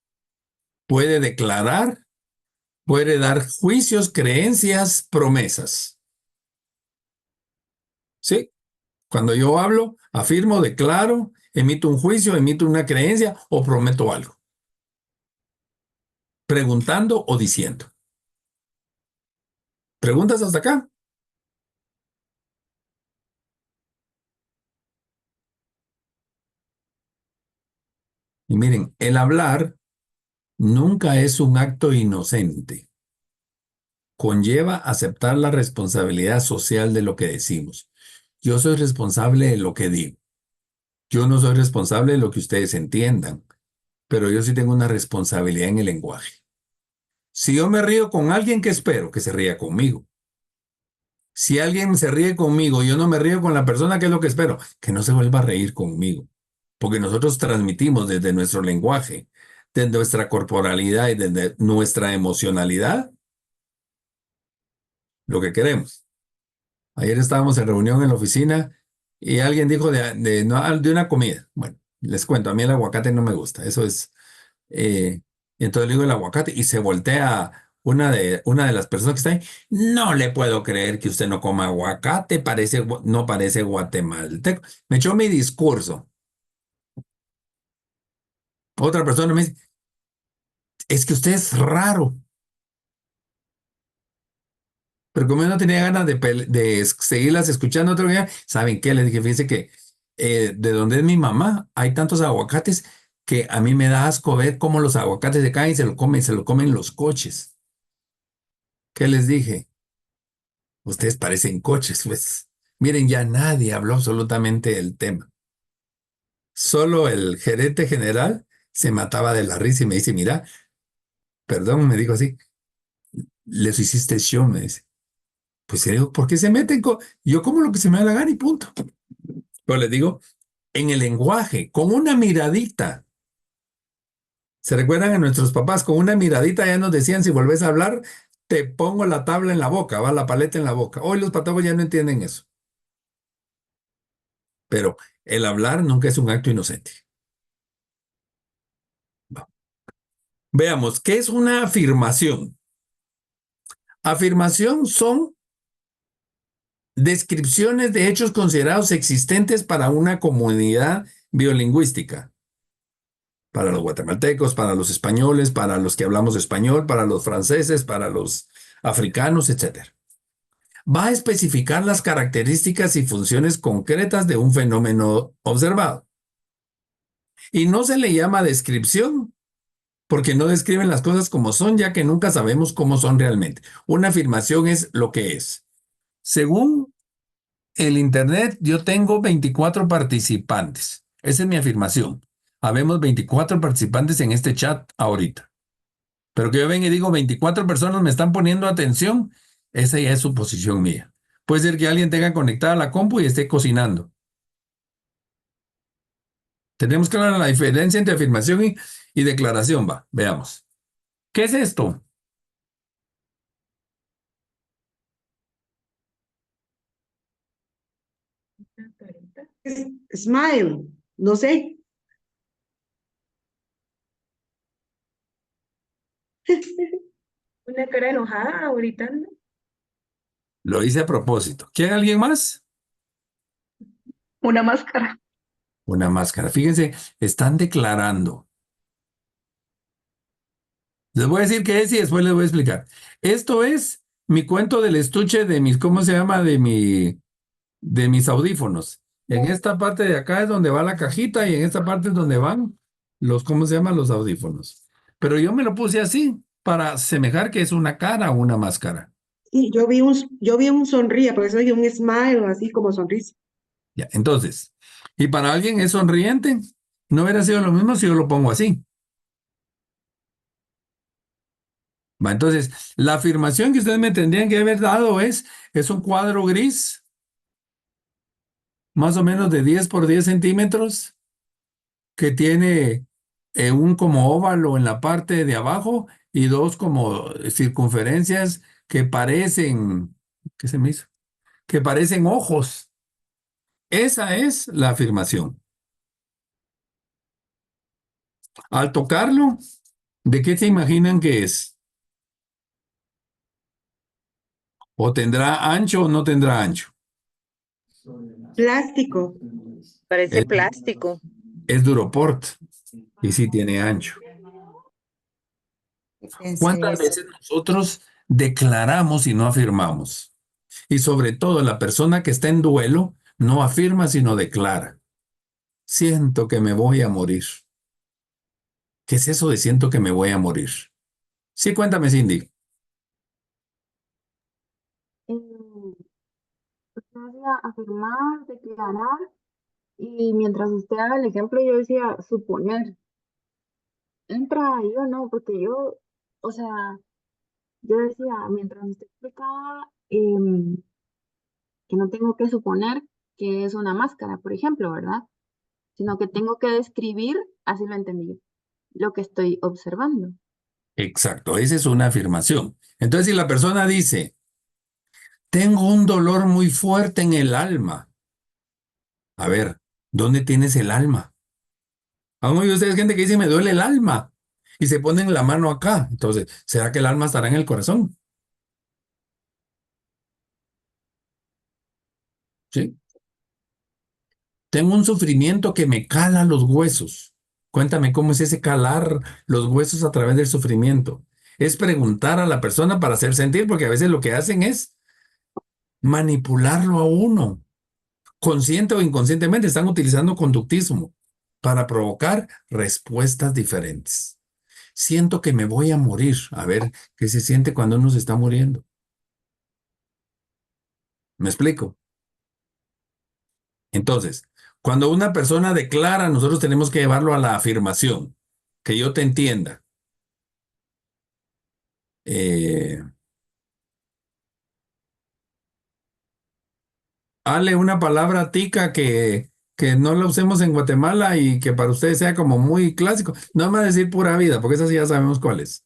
puede declarar, puede dar juicios, creencias, promesas. ¿Sí? Cuando yo hablo, afirmo, declaro, emito un juicio, emito una creencia o prometo algo. Preguntando o diciendo. ¿Preguntas hasta acá? Y miren, el hablar nunca es un acto inocente. Conlleva aceptar la responsabilidad social de lo que decimos. Yo soy responsable de lo que digo. Yo no soy responsable de lo que ustedes entiendan, pero yo sí tengo una responsabilidad en el lenguaje. Si yo me río con alguien, ¿qué espero? Que se ría conmigo. Si alguien se ríe conmigo, yo no me río con la persona, ¿qué es lo que espero? Que no se vuelva a reír conmigo. Porque nosotros transmitimos desde nuestro lenguaje, desde nuestra corporalidad y desde nuestra emocionalidad lo que queremos. Ayer estábamos en reunión en la oficina y alguien dijo de una comida. Bueno, les cuento, a mí el aguacate no me gusta. Eso es. eh, entonces le digo el aguacate y se voltea una de las personas que está ahí. No le puedo creer que usted no coma aguacate, no parece guatemalteco. Me echó mi discurso. Otra persona me dice, es que usted es raro. Pero como yo no tenía ganas de seguirlas escuchando otro día, ¿saben qué? Les dije, fíjense que de donde es mi mamá hay tantos aguacates que a mí me da asco ver cómo los aguacates se caen y se lo comen los coches. ¿Qué les dije? Ustedes parecen coches, pues. Miren, ya nadie habló absolutamente del tema. Solo el gerente general se mataba de la risa y me dice, mira, perdón, me dijo así, les hiciste show, me dice. Pues le digo, ¿por qué se meten con...? Yo como lo que se me da la gana y punto. Pero les digo, en el lenguaje, con una miradita. ¿Se recuerdan a nuestros papás? Con una miradita ya nos decían, si volvés a hablar, te pongo la tabla en la boca, va la paleta en la boca. Hoy los patagos ya no entienden eso. Pero el hablar nunca es un acto inocente. Va. Veamos, ¿qué es una afirmación? Afirmación son descripciones de hechos considerados existentes para una comunidad biolingüística. Para los guatemaltecos, para los españoles, para los que hablamos español, para los franceses, para los africanos, etc. Va a especificar las características y funciones concretas de un fenómeno observado. Y no se le llama descripción, porque no describen las cosas como son, ya que nunca sabemos cómo son realmente. Una afirmación es lo que es. Según el Internet, yo tengo 24 participantes. Esa es mi afirmación. Habemos 24 participantes en este chat ahorita. Pero que yo venga y digo 24 personas me están poniendo atención, esa ya es suposición mía. Puede ser que alguien tenga conectada la compu y esté cocinando. Tenemos que hablar de la diferencia entre afirmación y declaración. Va, veamos. ¿Qué es esto? Smile, no sé. Una cara enojada, gritando. Lo hice a propósito. ¿Quiere alguien más? Una máscara. Una máscara. Fíjense, están declarando. Les voy a decir qué es y después les voy a explicar. Esto es mi cuento del estuche de mis, ¿cómo se llama? De mis audífonos. En esta parte de acá es donde va la cajita y en esta parte es donde van los, ¿cómo se llaman? Los audífonos. Pero yo me lo puse así para semejar que es una cara o una máscara. Sí, yo vi un sonríe, por eso hay un smile, así como sonrisa. Ya, entonces, y para alguien es sonriente, no hubiera sido lo mismo si yo lo pongo así. Va, entonces, la afirmación que ustedes me tendrían que haber dado es un cuadro gris, más o menos de 10 por 10 centímetros, que tiene un como óvalo en la parte de abajo y dos como circunferencias que parecen, ¿qué se me hizo? Que parecen ojos. Esa es la afirmación. Al tocarlo, ¿de qué se imaginan que es? ¿O tendrá ancho o no tendrá ancho? Plástico. Parece Es, plástico. es duroport y sí tiene ancho. ¿Cuántas veces nosotros declaramos y no afirmamos? Y sobre todo la persona que está en duelo no afirma sino declara. Siento que me voy a morir. ¿Qué es eso de siento que me voy a morir? Sí, cuéntame, Cindy. Usted decía afirmar, declarar, y mientras usted haga el ejemplo, yo decía suponer. Entra ahí o no, porque yo, o sea, yo decía, mientras usted explicaba, que no tengo que suponer que es una máscara, por ejemplo, ¿verdad? Sino que tengo que describir, así lo entendí, lo que estoy observando. Exacto, esa es una afirmación. Entonces, si la persona dice, tengo un dolor muy fuerte en el alma. A ver, ¿dónde tienes el alma? ¿Han oído ustedes gente que dice, me duele el alma? Y se ponen la mano acá. Entonces, ¿será que el alma estará en el corazón? Sí. Tengo un sufrimiento que me cala los huesos. Cuéntame cómo es ese calar los huesos a través del sufrimiento. Es preguntar a la persona para hacer sentir, porque a veces lo que hacen es manipularlo a uno. Consciente o inconscientemente están utilizando conductismo para provocar respuestas diferentes. Siento que me voy a morir. A ver, ¿qué se siente cuando uno se está muriendo? ¿Me explico? Entonces, cuando una persona declara, nosotros tenemos que llevarlo a la afirmación, que yo te entienda. Hale una palabra tica que no la usemos en Guatemala y que para ustedes sea como muy clásico. No me va a decir pura vida, porque esa sí ya sabemos cuál es.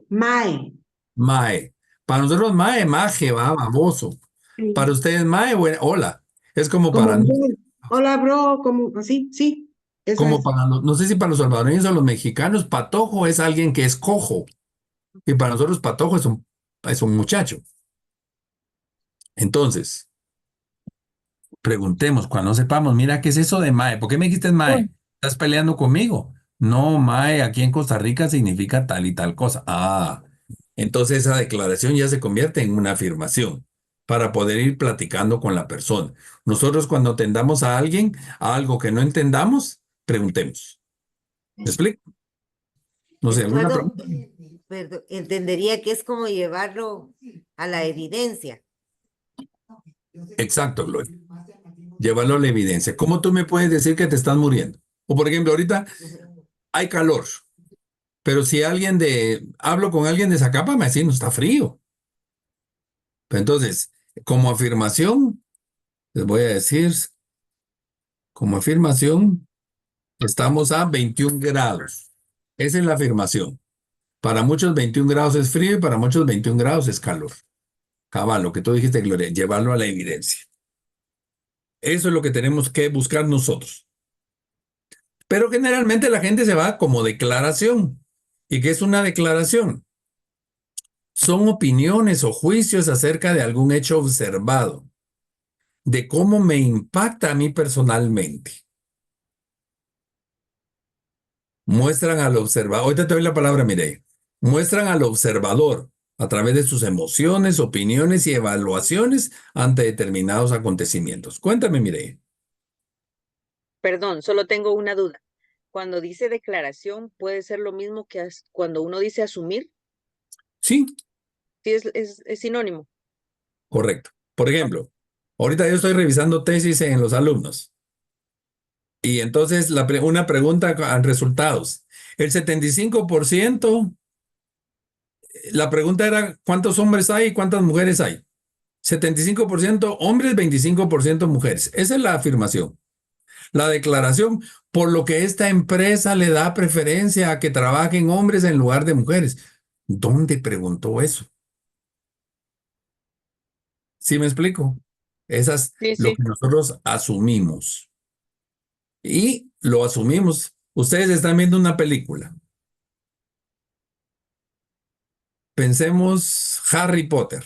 Mae. Mae. Para nosotros, mae, maje, va, baboso. Sí. Para ustedes, mae, hola. Es como Como, para, bro, hola, bro, como así, sí, eso como es. para no sé si para los salvadoreños o los mexicanos, patojo es alguien que es cojo. Y para nosotros, patojo es un muchacho. Entonces, preguntemos cuando no sepamos, mira, ¿qué es eso de mae? ¿Por qué me dijiste mae? ¿Estás peleando conmigo? No, mae, aquí en Costa Rica significa tal y tal cosa. Ah, entonces esa declaración ya se convierte en una afirmación para poder ir platicando con la persona. Nosotros cuando atendamos a alguien, a algo que no entendamos, preguntemos. ¿Me explico? No sé, ¿alguna Puedo, pregunta? perdón, entendería que es como llevarlo a la evidencia. Exacto, Gloria. Llévalo a la evidencia. ¿Cómo tú me puedes decir que te estás muriendo? O por ejemplo, ahorita hay calor. Pero si hablo con alguien de Zacapa, me dice, no está frío. Pero entonces, como afirmación, les voy a decir, como afirmación, estamos a 21 grados. Esa es la afirmación. Para muchos 21 grados es frío y para muchos 21 grados es calor. Cabal, lo que tú dijiste, Gloria, llevarlo a la evidencia. Eso es lo que tenemos que buscar nosotros. Pero generalmente la gente se va como declaración. ¿Y qué es una declaración? Son opiniones o juicios acerca de algún hecho observado, de cómo me impacta a mí personalmente. Muestran al observador, ahorita te doy la palabra, Mireia, muestran al observador a través de sus emociones, opiniones y evaluaciones ante determinados acontecimientos. Cuéntame, Mireia. Perdón, solo tengo una duda. Cuando dice declaración, ¿puede ser lo mismo que cuando uno dice asumir? Sí, Sí, es sinónimo. correcto. Por Ok. ejemplo, ahorita yo estoy revisando tesis en los alumnos y entonces una pregunta con resultados. El 75%. La pregunta era, ¿cuántos hombres hay y cuántas mujeres hay? 75% hombres, 25% mujeres. Esa es la afirmación. La declaración, por lo que esta empresa le da preferencia a que trabajen hombres en lugar de mujeres. ¿Dónde preguntó eso? ¿Sí me explico? Esas Sí, lo sí. que nosotros asumimos. Y lo asumimos. Ustedes están viendo una película. Pensemos Harry Potter.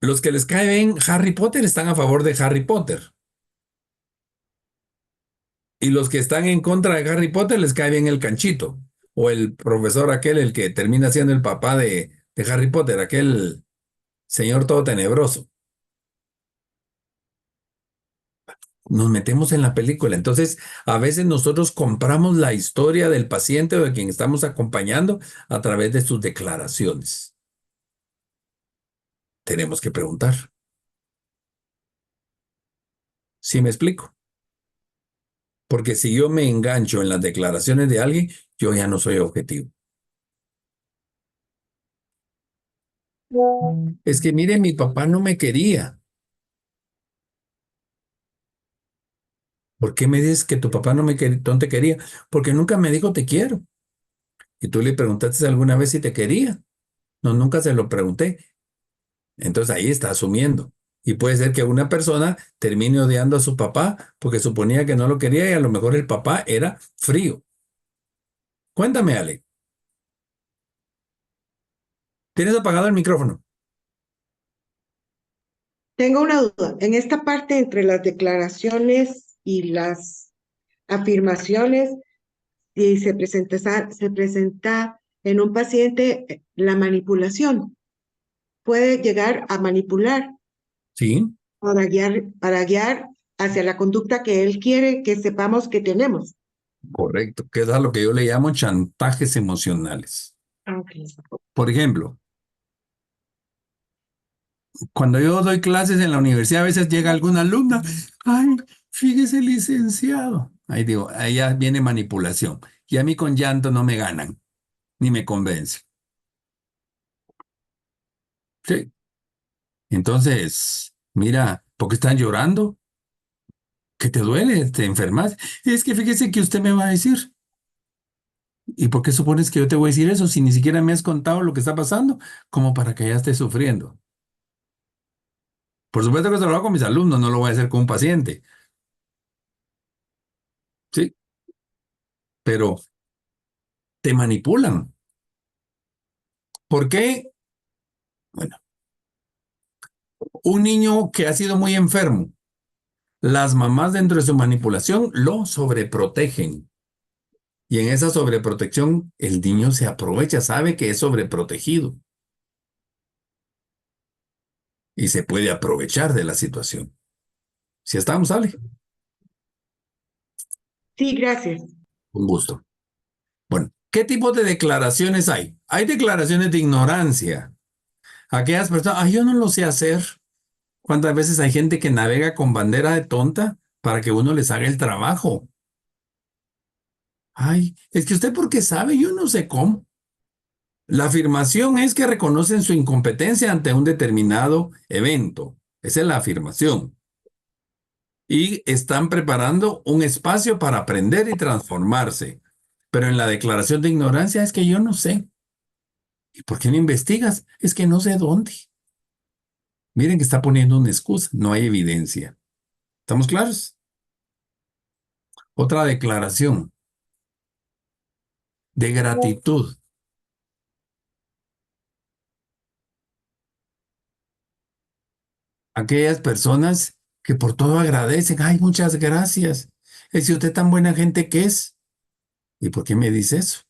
Los que les cae bien Harry Potter están a favor de Harry Potter. Y los que están en contra de Harry Potter les cae bien el canchito. O el profesor aquel, el que termina siendo el papá de Harry Potter, aquel señor todo tenebroso. Nos metemos en la película. Entonces, a veces nosotros compramos la historia del paciente o de quien estamos acompañando a través de sus declaraciones. Tenemos que preguntar. ¿Sí me explico? Porque si yo me engancho en las declaraciones de alguien, yo ya no soy objetivo. Es que mire, mi papá no me quería. ¿Por qué me dices que tu papá no te quería? Porque nunca me dijo te quiero. Y tú le preguntaste alguna vez si te quería. No, nunca se lo pregunté. Entonces ahí está asumiendo. Y puede ser que una persona termine odiando a su papá porque suponía que no lo quería y a lo mejor el papá era frío. Cuéntame, Ale. ¿Tienes apagado el micrófono? Tengo una duda. En esta parte entre las declaraciones y las afirmaciones, y se presenta en un paciente la manipulación. Puede llegar a manipular Sí, para guiar hacia la conducta que él quiere que sepamos que tenemos. correcto. Que es a lo que yo le llamo chantajes emocionales. Okay. Por ejemplo, cuando yo doy clases en la universidad, a veces llega alguna alumna, ay, fíjese, licenciado. Ahí digo, ahí ya viene manipulación. Y a mí con llanto no me ganan, ni me convencen. Sí. Entonces, mira, ¿por qué están llorando? ¿Qué te duele? ¿Te enfermas? Es que fíjese que usted me va a decir. ¿Y por qué supones que yo te voy a decir eso si ni siquiera me has contado lo que está pasando? Como para que ya estés sufriendo. Por supuesto que se lo hago con mis alumnos, no lo voy a hacer con un paciente. Sí, pero te manipulan. ¿Por qué? Bueno, un niño que ha sido muy enfermo, las mamás dentro de su manipulación lo sobreprotegen. Y en esa sobreprotección el niño se aprovecha, sabe que es sobreprotegido y se puede aprovechar de la situación. Si estamos, Ale, Sí, gracias. un gusto. Bueno, ¿qué tipo de declaraciones hay? Hay declaraciones de ignorancia. Aquellas personas, yo no lo sé hacer. ¿Cuántas veces hay gente que navega con bandera de tonta para que uno les haga el trabajo? Ay, es que usted porque sabe, yo no sé cómo. La afirmación es que reconocen su incompetencia ante un determinado evento. Esa es la afirmación. Y están preparando un espacio para aprender y transformarse. Pero en la declaración de ignorancia es que yo no sé. ¿Y por qué no investigas? Es que no sé dónde. Miren que está poniendo una excusa, no hay evidencia. ¿Estamos claros? Otra declaración de gratitud. Aquellas personas que por todo agradecen. Ay, muchas gracias. Es usted tan buena gente que es. ¿Y por qué me dice eso?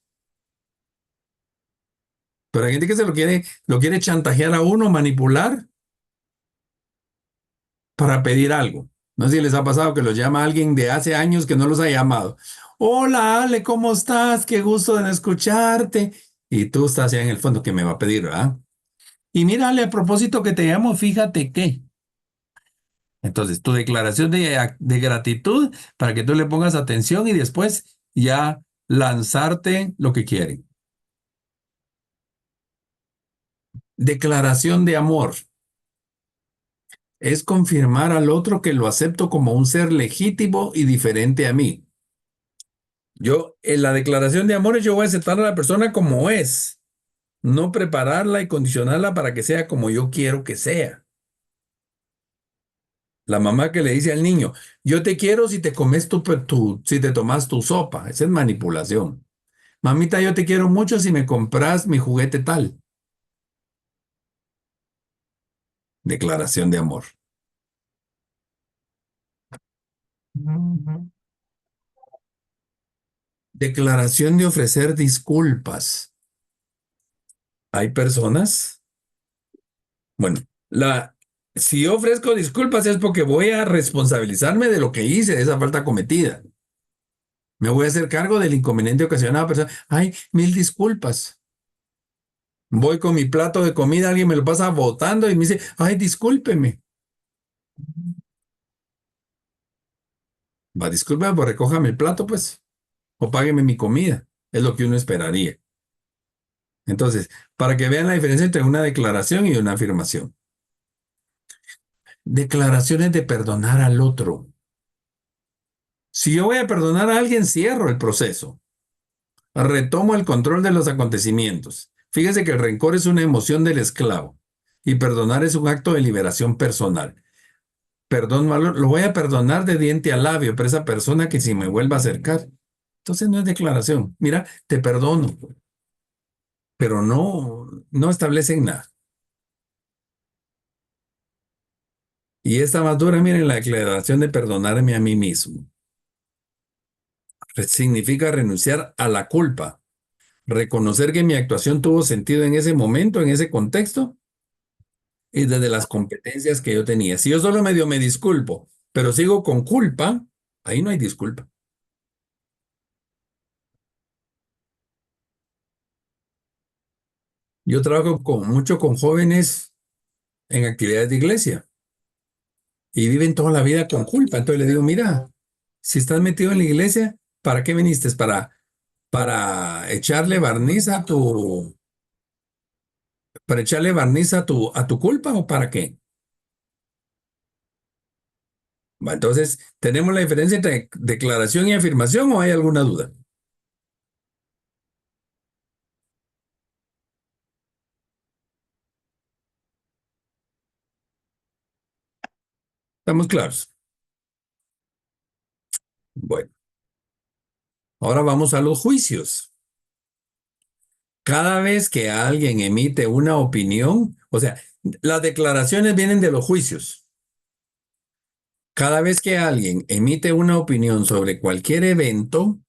Pero hay gente que lo quiere chantajear a uno, manipular para pedir algo. No sé si les ha pasado que los llama alguien de hace años que no los ha llamado. Hola, Ale, ¿cómo estás? Qué gusto de escucharte. Y tú estás ya en el fondo que me va a pedir, ¿verdad? Y mira, Ale, a propósito que te llamo, fíjate que. Entonces, tu declaración de gratitud para que tú le pongas atención y después ya lanzarte lo que quieren. Declaración de amor. Es confirmar al otro que lo acepto como un ser legítimo y diferente a mí. Yo, en la declaración de amor, yo voy a aceptar a la persona como es, no prepararla y condicionarla para que sea como yo quiero que sea. La mamá que le dice al niño, yo te quiero si te comes si te tomas tu sopa. Esa es manipulación. Mamita, yo te quiero mucho si me compras mi juguete tal. Declaración de amor. Declaración de ofrecer disculpas. Hay personas, bueno, si yo ofrezco disculpas es porque voy a responsabilizarme de lo que hice, de esa falta cometida. Me voy a hacer cargo del inconveniente ocasionado a la persona. Ay, mil disculpas. Voy con mi plato de comida, alguien me lo pasa botando y me dice, ay, discúlpeme. Va, discúlpeme, pues recójame el plato, pues, o págueme mi comida. Es lo que uno esperaría. Entonces, para que vean la diferencia entre una declaración y una afirmación. Declaraciones de perdonar al otro. Si yo voy a perdonar a alguien, cierro el proceso. Retomo el control de los acontecimientos. Fíjese que el rencor es una emoción del esclavo y perdonar es un acto de liberación personal. Perdón, lo voy a perdonar de diente a labio, pero esa persona que si me vuelva a acercar. Entonces no es declaración. Mira, te perdono, pero no establecen nada. Y esta más dura, miren, la declaración de perdonarme a mí mismo. Significa renunciar a la culpa, reconocer que mi actuación tuvo sentido en ese momento, en ese contexto, y desde las competencias que yo tenía. Si yo solo medio me disculpo, pero sigo con culpa, ahí no hay disculpa. Yo trabajo mucho con jóvenes en actividades de iglesia y viven toda la vida con culpa. Entonces le digo, mira, si estás metido en la iglesia, ¿para qué viniste? Para echarle barniz para echarle barniz a tu culpa o para qué? Entonces, ¿tenemos la diferencia entre declaración y afirmación o hay alguna duda? ¿Estamos claros? Bueno, ahora vamos a los juicios. Cada vez que alguien emite una opinión, o sea, las declaraciones vienen de los juicios. Cada vez que alguien emite una opinión sobre cualquier evento,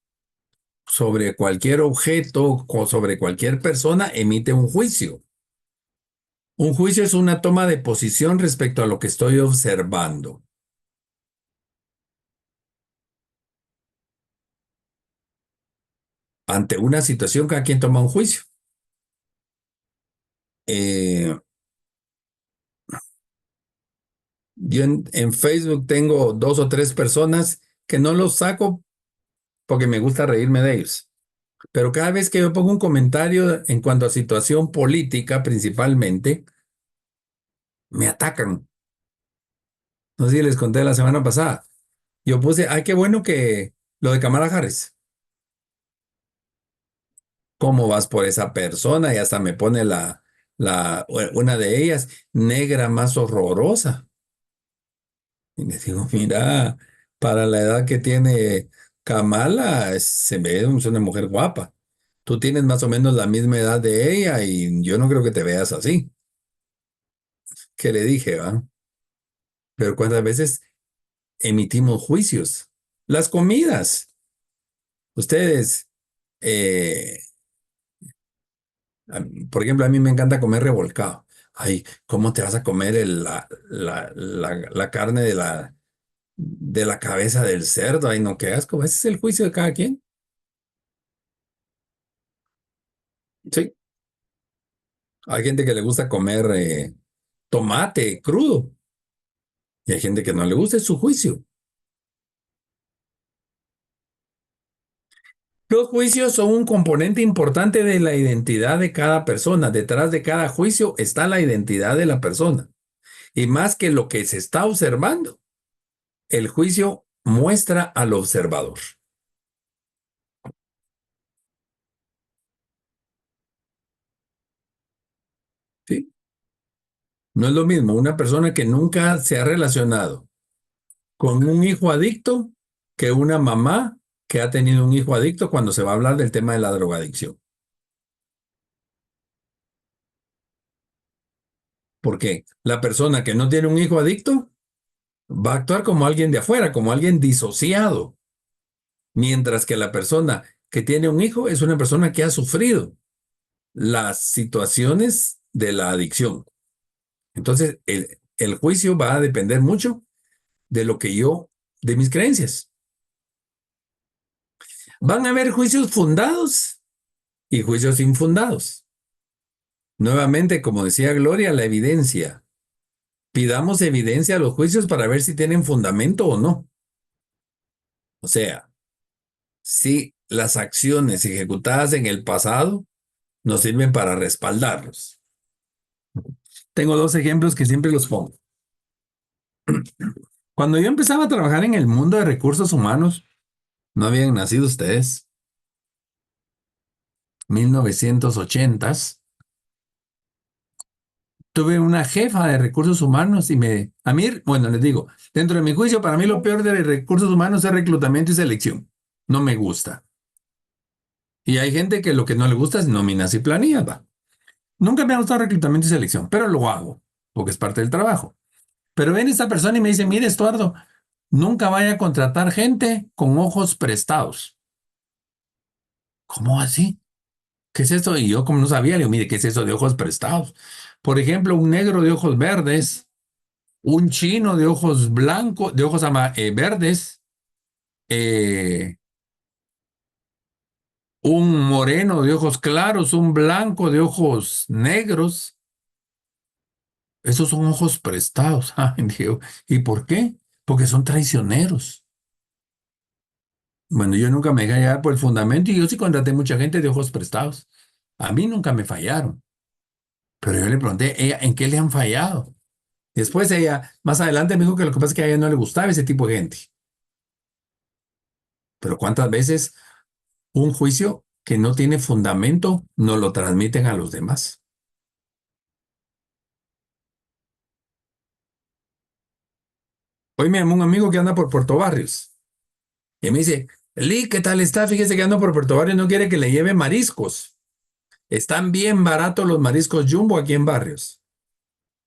sobre cualquier objeto o sobre cualquier persona, emite un juicio. Un juicio es una toma de posición respecto a lo que estoy observando. Ante una situación, cada quien toma un juicio. Eh, yo en Facebook tengo 2 o 3 personas que no los saco porque me gusta reírme de ellos. Pero cada vez que yo pongo un comentario en cuanto a situación política, principalmente, me atacan. No sé si les conté la semana pasada. Yo puse, ay, qué bueno que lo de Kamala Harris. ¿Cómo vas por esa persona? Y hasta me pone una de ellas, negra más horrorosa. Y le digo, mira, para la edad que tiene Kamala, se ve, es una mujer guapa. Tú tienes más o menos la misma edad de ella y yo no creo que te veas así. ¿Qué le dije, va? Pero ¿cuántas veces emitimos juicios? Las comidas. Ustedes, eh, por ejemplo, a mí me encanta comer revolcado. Ay, ¿cómo te vas a comer la carne de la cabeza del cerdo? Ay, no, qué asco. Ese es el juicio de cada quien. Sí. Hay gente que le gusta comer tomate crudo y hay gente que no le gusta, es su juicio. Los juicios son un componente importante de la identidad de cada persona. Detrás de cada juicio está la identidad de la persona. Y más que lo que se está observando, el juicio muestra al observador. ¿Sí? No es lo mismo una persona que nunca se ha relacionado con un hijo adicto que una mamá que ha tenido un hijo adicto cuando se va a hablar del tema de la drogadicción. Porque la persona que no tiene un hijo adicto va a actuar como alguien de afuera, como alguien disociado, mientras que la persona que tiene un hijo es una persona que ha sufrido las situaciones de la adicción. Entonces, el juicio va a depender mucho de de mis creencias. Van a haber juicios fundados y juicios infundados. Nuevamente, como decía Gloria, la evidencia. Pidamos evidencia a los juicios para ver si tienen fundamento o no. O sea, si las acciones ejecutadas en el pasado nos sirven para respaldarlos. Tengo 2 ejemplos que siempre los pongo. Cuando yo empezaba a trabajar en el mundo de recursos humanos, no habían nacido ustedes, 1980s, tuve una jefa de recursos humanos y a mí, bueno, les digo, dentro de mi juicio, para mí lo peor de recursos humanos es reclutamiento y selección. No me gusta. Y hay gente que lo que no le gusta es nóminas y planillas, va. Nunca me ha gustado reclutamiento y selección, pero lo hago, porque es parte del trabajo. Pero viene esta persona y me dice, mire, Estuardo, nunca vaya a contratar gente con ojos prestados. ¿Cómo así? ¿Qué es esto? Y yo como no sabía, le digo, mire, ¿qué es eso de ojos prestados? Por ejemplo, un negro de ojos verdes, un chino de ojos blancos, de ojos verdes, eh, un moreno de ojos claros, un blanco de ojos negros. Esos son ojos prestados. Ay, digo, ¿y por qué? Porque son traicioneros. Bueno, yo nunca me dejé llevar por el fundamento y yo sí contraté mucha gente de ojos prestados. A mí nunca me fallaron. Pero yo le pregunté, ella, ¿en qué le han fallado? Después ella, más adelante me dijo que lo que pasa es que a ella no le gustaba ese tipo de gente. Pero ¿cuántas veces un juicio que no tiene fundamento no lo transmiten a los demás? Hoy me llamó un amigo que anda por Puerto Barrios y me dice, Lee, ¿qué tal está? Fíjese que ando por Puerto Barrios, no quiere que le lleve mariscos. Están bien baratos los mariscos Jumbo aquí en Barrios.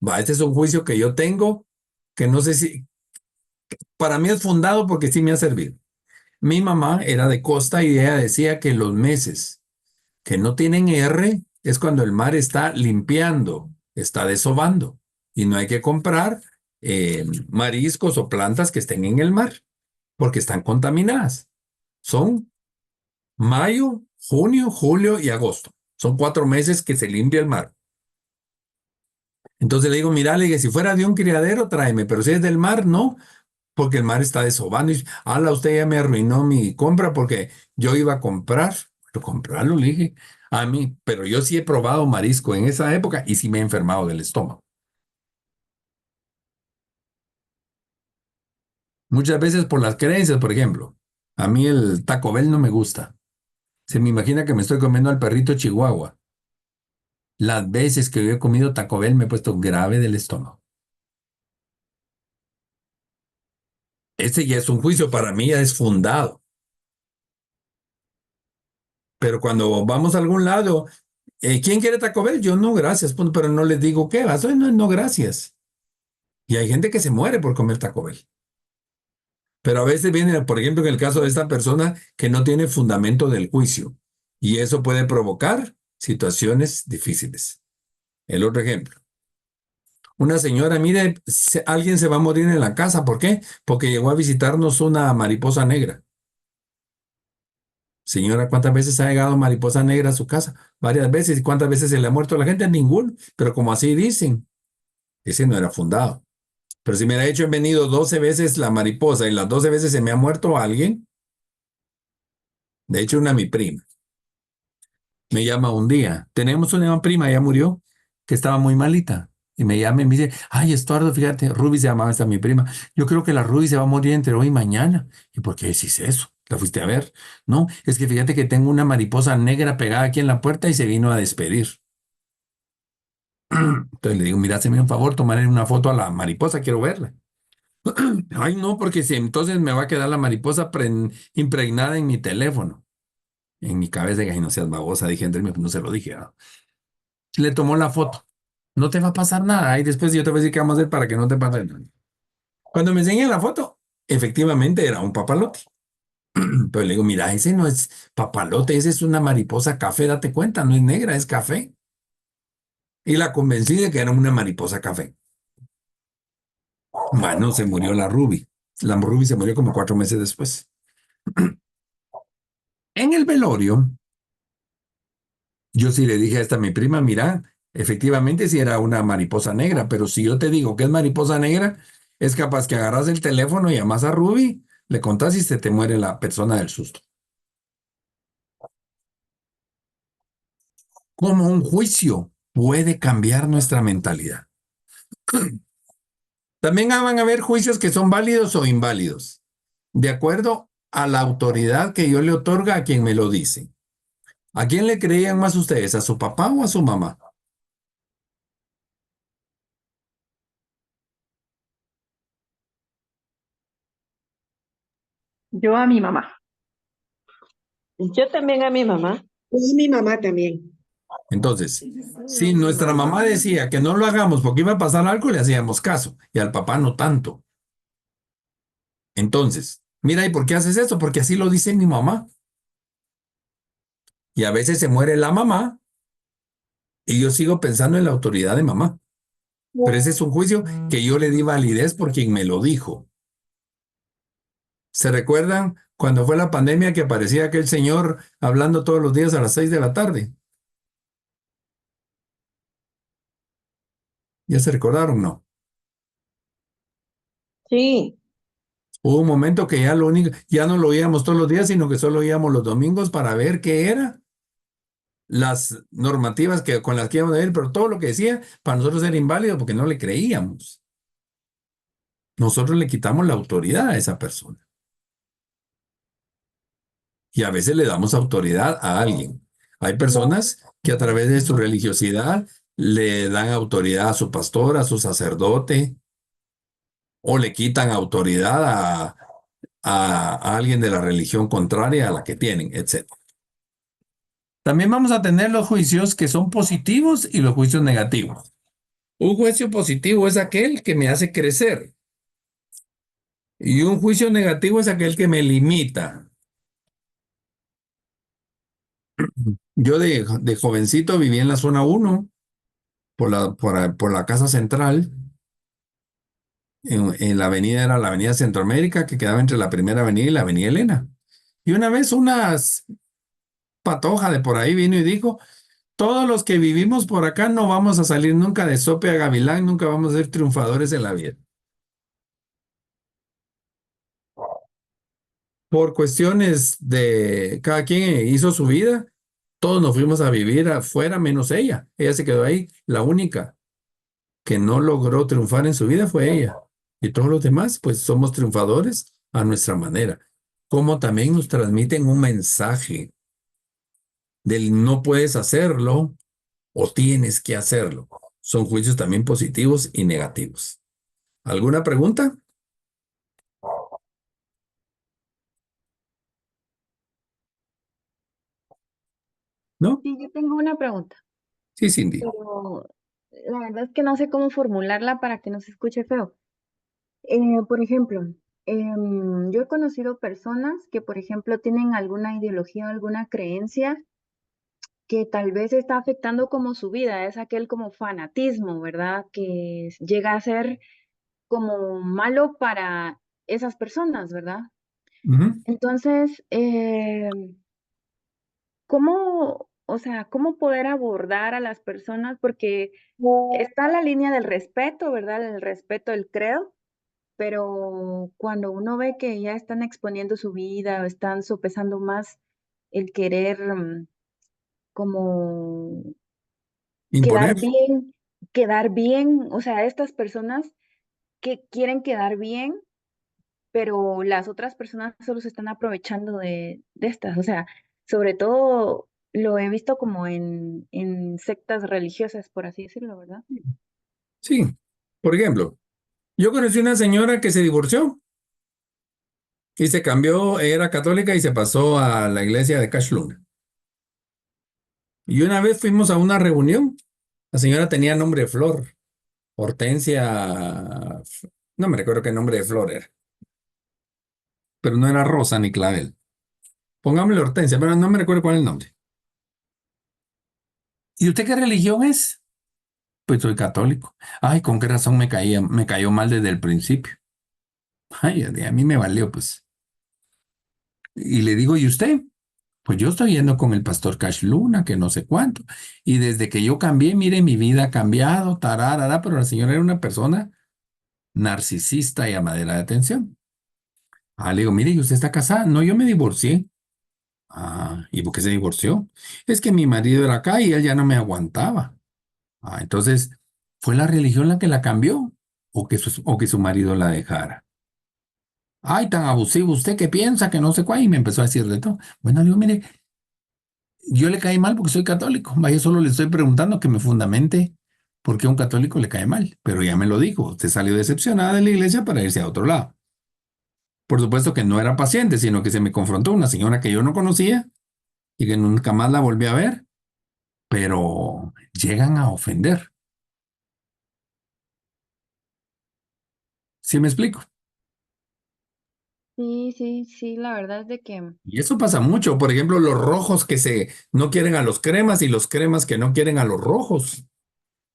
Va, este es un juicio que yo tengo, que no sé si, para mí es fundado porque sí me ha servido. Mi mamá era de costa y ella decía que los meses que no tienen R es cuando el mar está limpiando, está desovando y no hay que comprar mariscos o plantas que estén en el mar porque están contaminadas. Son mayo, junio, julio y agosto. Son 4 meses que se limpia el mar. Entonces le digo, mira, le dije, si fuera de un criadero, tráeme, pero si es del mar, no, porque el mar está desovando. Y dice, ala, usted ya me arruinó mi compra porque yo iba a comprar, pero comprarlo, le dije, a mí, pero yo sí he probado marisco en esa época y sí me he enfermado del estómago. Muchas veces por las creencias, por ejemplo, a mí el Taco Bell no me gusta. Se me imagina que me estoy comiendo al perrito Chihuahua. Las veces que yo he comido Taco Bell me he puesto grave del estómago. Ese ya es un juicio, para mí ya es fundado. Pero cuando vamos a algún lado, ¿quién quiere Taco Bell? Yo no, gracias, punto, pero no les digo qué vas, no, no, gracias. Y hay gente que se muere por comer Taco Bell. Pero a veces viene, por ejemplo, en el caso de esta persona que no tiene fundamento del juicio. Y eso puede provocar situaciones difíciles. El otro ejemplo. Una señora, mire, alguien se va a morir en la casa. ¿Por qué? Porque llegó a visitarnos una mariposa negra. Señora, ¿cuántas veces ha llegado mariposa negra a su casa? Varias veces. ¿Y cuántas veces se le ha muerto a la gente? Ningún. Pero como así dicen, ese no era fundado. Pero si me ha hecho, he venido 12 veces la mariposa y las 12 veces se me ha muerto alguien. De hecho, mi prima me llama un día. Tenemos una prima, ya murió, que estaba muy malita. Y me llama y me dice, ay, Estuardo, fíjate, Ruby se llamaba esta mi prima. Yo creo que la Ruby se va a morir entre hoy y mañana. ¿Y por qué decís eso? ¿La fuiste a ver? No, es que fíjate que tengo una mariposa negra pegada aquí en la puerta y se vino a despedir. Entonces le digo, mira, hazme un favor, tomarle una foto a la mariposa, quiero verla. Ay, no, porque si entonces me va a quedar la mariposa impregnada en mi teléfono. En mi cabeza, que ay, no seas babosa, dije entre mí, no se lo dije. ¿No? Le tomó la foto. No te va a pasar nada. Y después yo te voy a decir qué vamos a hacer para que no te pase nada. Cuando me enseñé la foto, efectivamente era un papalote. Pero le digo, mira, ese no es papalote, ese es una mariposa café, date cuenta, no es negra, es café. Y la convencí de que era una mariposa café. Bueno, se murió la Ruby. La Ruby se murió como 4 meses después. En el velorio, yo sí le dije a esta mi prima, mira, efectivamente sí era una mariposa negra, pero si yo te digo que es mariposa negra, es capaz que agarras el teléfono y llamas a Ruby, le contás y se te muere la persona del susto. ¿Cómo un juicio puede cambiar nuestra mentalidad? También van a haber juicios que son válidos o inválidos, de acuerdo a la autoridad que yo le otorga a quien me lo dice. ¿A quién le creían más ustedes? ¿A su papá o a su mamá? Yo a mi mamá. Yo también a mi mamá. Y mi mamá también. Entonces, si nuestra mamá decía que no lo hagamos porque iba a pasar algo, le hacíamos caso, y al papá no tanto. Entonces, mira, ¿y por qué haces eso? Porque así lo dice mi mamá. Y a veces se muere la mamá y yo sigo pensando en la autoridad de mamá. Pero ese es un juicio que yo le di validez por quien me lo dijo. ¿Se recuerdan cuando fue la pandemia que aparecía aquel señor hablando todos los días a las 6 de la tarde? ¿Ya se recordaron? No. Sí, Hubo un momento que ya no lo oíamos todos los días, sino que solo oíamos los domingos para ver qué era las normativas con las que íbamos a ir, pero todo lo que decía para nosotros era inválido porque no le creíamos. Nosotros le quitamos la autoridad a esa persona. Y a veces le damos autoridad a alguien. Hay personas que a través de su religiosidad le dan autoridad a su pastor, a su sacerdote, o le quitan autoridad a alguien de la religión contraria a la que tienen, etc. También vamos a tener los juicios que son positivos y los juicios negativos. Un juicio positivo es aquel que me hace crecer y un juicio negativo es aquel que me limita. Yo de jovencito viví en la zona 1 por la Casa Central. En la avenida era la Avenida Centroamérica, que quedaba entre la Primera Avenida y la Avenida Elena. Y una vez una patoja de por ahí vino y dijo, todos los que vivimos por acá no vamos a salir nunca de sope a gavilán, nunca vamos a ser triunfadores en la vida. Por cuestiones de cada quien hizo su vida, todos nos fuimos a vivir afuera menos ella. Ella se quedó ahí, la única que no logró triunfar en su vida fue ella. Y todos los demás, pues somos triunfadores a nuestra manera. Como también nos transmiten un mensaje del no puedes hacerlo o tienes que hacerlo. Son juicios también positivos y negativos. ¿Alguna pregunta? ¿No? Sí, yo tengo una pregunta, Sí, Cindy. pero la verdad es que no sé cómo formularla para que no se escuche feo. Por ejemplo, yo he conocido personas que, por ejemplo, tienen alguna ideología o alguna creencia que tal vez está afectando como su vida, es aquel como fanatismo, ¿verdad? Que llega a ser como malo para esas personas, ¿verdad? Ujú. Entonces, ¿cómo, o sea, cómo poder abordar a las personas? Porque está la línea del respeto, ¿verdad? El respeto, el credo, pero cuando uno ve que ya están exponiendo su vida o están sopesando más el querer como Imponer. quedar bien, o sea, estas personas que quieren quedar bien, pero las otras personas solo se están aprovechando de estas, o sea, sobre todo lo he visto como en sectas religiosas, por así decirlo, ¿verdad? Sí. Por ejemplo, yo conocí una señora que se divorció y se cambió, era católica y se pasó a la iglesia de Cash Luna. Y una vez fuimos a una reunión. La señora tenía nombre de flor, Hortensia, no me recuerdo qué nombre de flor era, pero no era Rosa ni Clavel. Pongámosle Hortensia, pero no me recuerdo cuál es el nombre. ¿Y usted qué religión es? Pues soy católico. Ay, ¿con qué razón me cayó mal desde el principio? Ay, a mí me valió, pues. Y le digo, ¿y usted? Pues yo estoy yendo con el pastor Cash Luna, que no sé cuánto. Y desde que yo cambié, mire, mi vida ha cambiado, tararara, pero la señora era una persona narcisista y amadera de atención. Ah, le digo, mire, ¿y usted está casada? No, yo me divorcié. Ah, ¿y por qué se divorció? Es que mi marido era acá y él ya no me aguantaba. Ah, entonces, ¿fue la religión la que la cambió? O que su marido la dejara? Ay, tan abusivo, ¿usted qué piensa? Que no sé cuál. Y me empezó a decir de todo. Bueno, le digo, mire, yo le caí mal porque soy católico. Vaya, solo le estoy preguntando que me fundamente por qué a un católico le cae mal. Pero ya me lo dijo, usted salió decepcionada de la iglesia para irse a otro lado. Por supuesto que no era paciente, sino que se me confrontó una señora que yo no conocía y que nunca más la volví a ver, pero llegan a ofender. ¿Sí me explico? Sí, sí, sí, la verdad es de que, Y eso pasa mucho. Por ejemplo, los rojos que no quieren a los cremas y los cremas que no quieren a los rojos.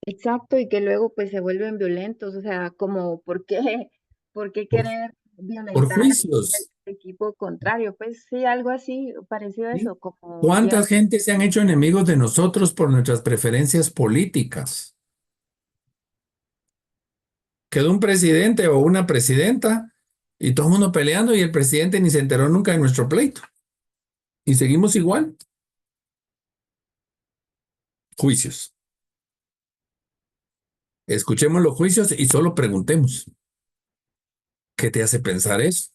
exacto, y que luego pues se vuelven violentos, o sea, como, por qué Por, querer por violentar al juicios. equipo contrario? Pues sí, algo así, parecido a ¿Sí? eso, como ¿Cuánta llevan. gente se han hecho enemigos de nosotros por nuestras preferencias políticas? Quedó un presidente o una presidenta y todo el mundo peleando y el presidente ni se enteró nunca de nuestro pleito. Y seguimos igual. Juicios. Escuchemos los juicios y solo preguntemos, ¿qué te hace pensar eso?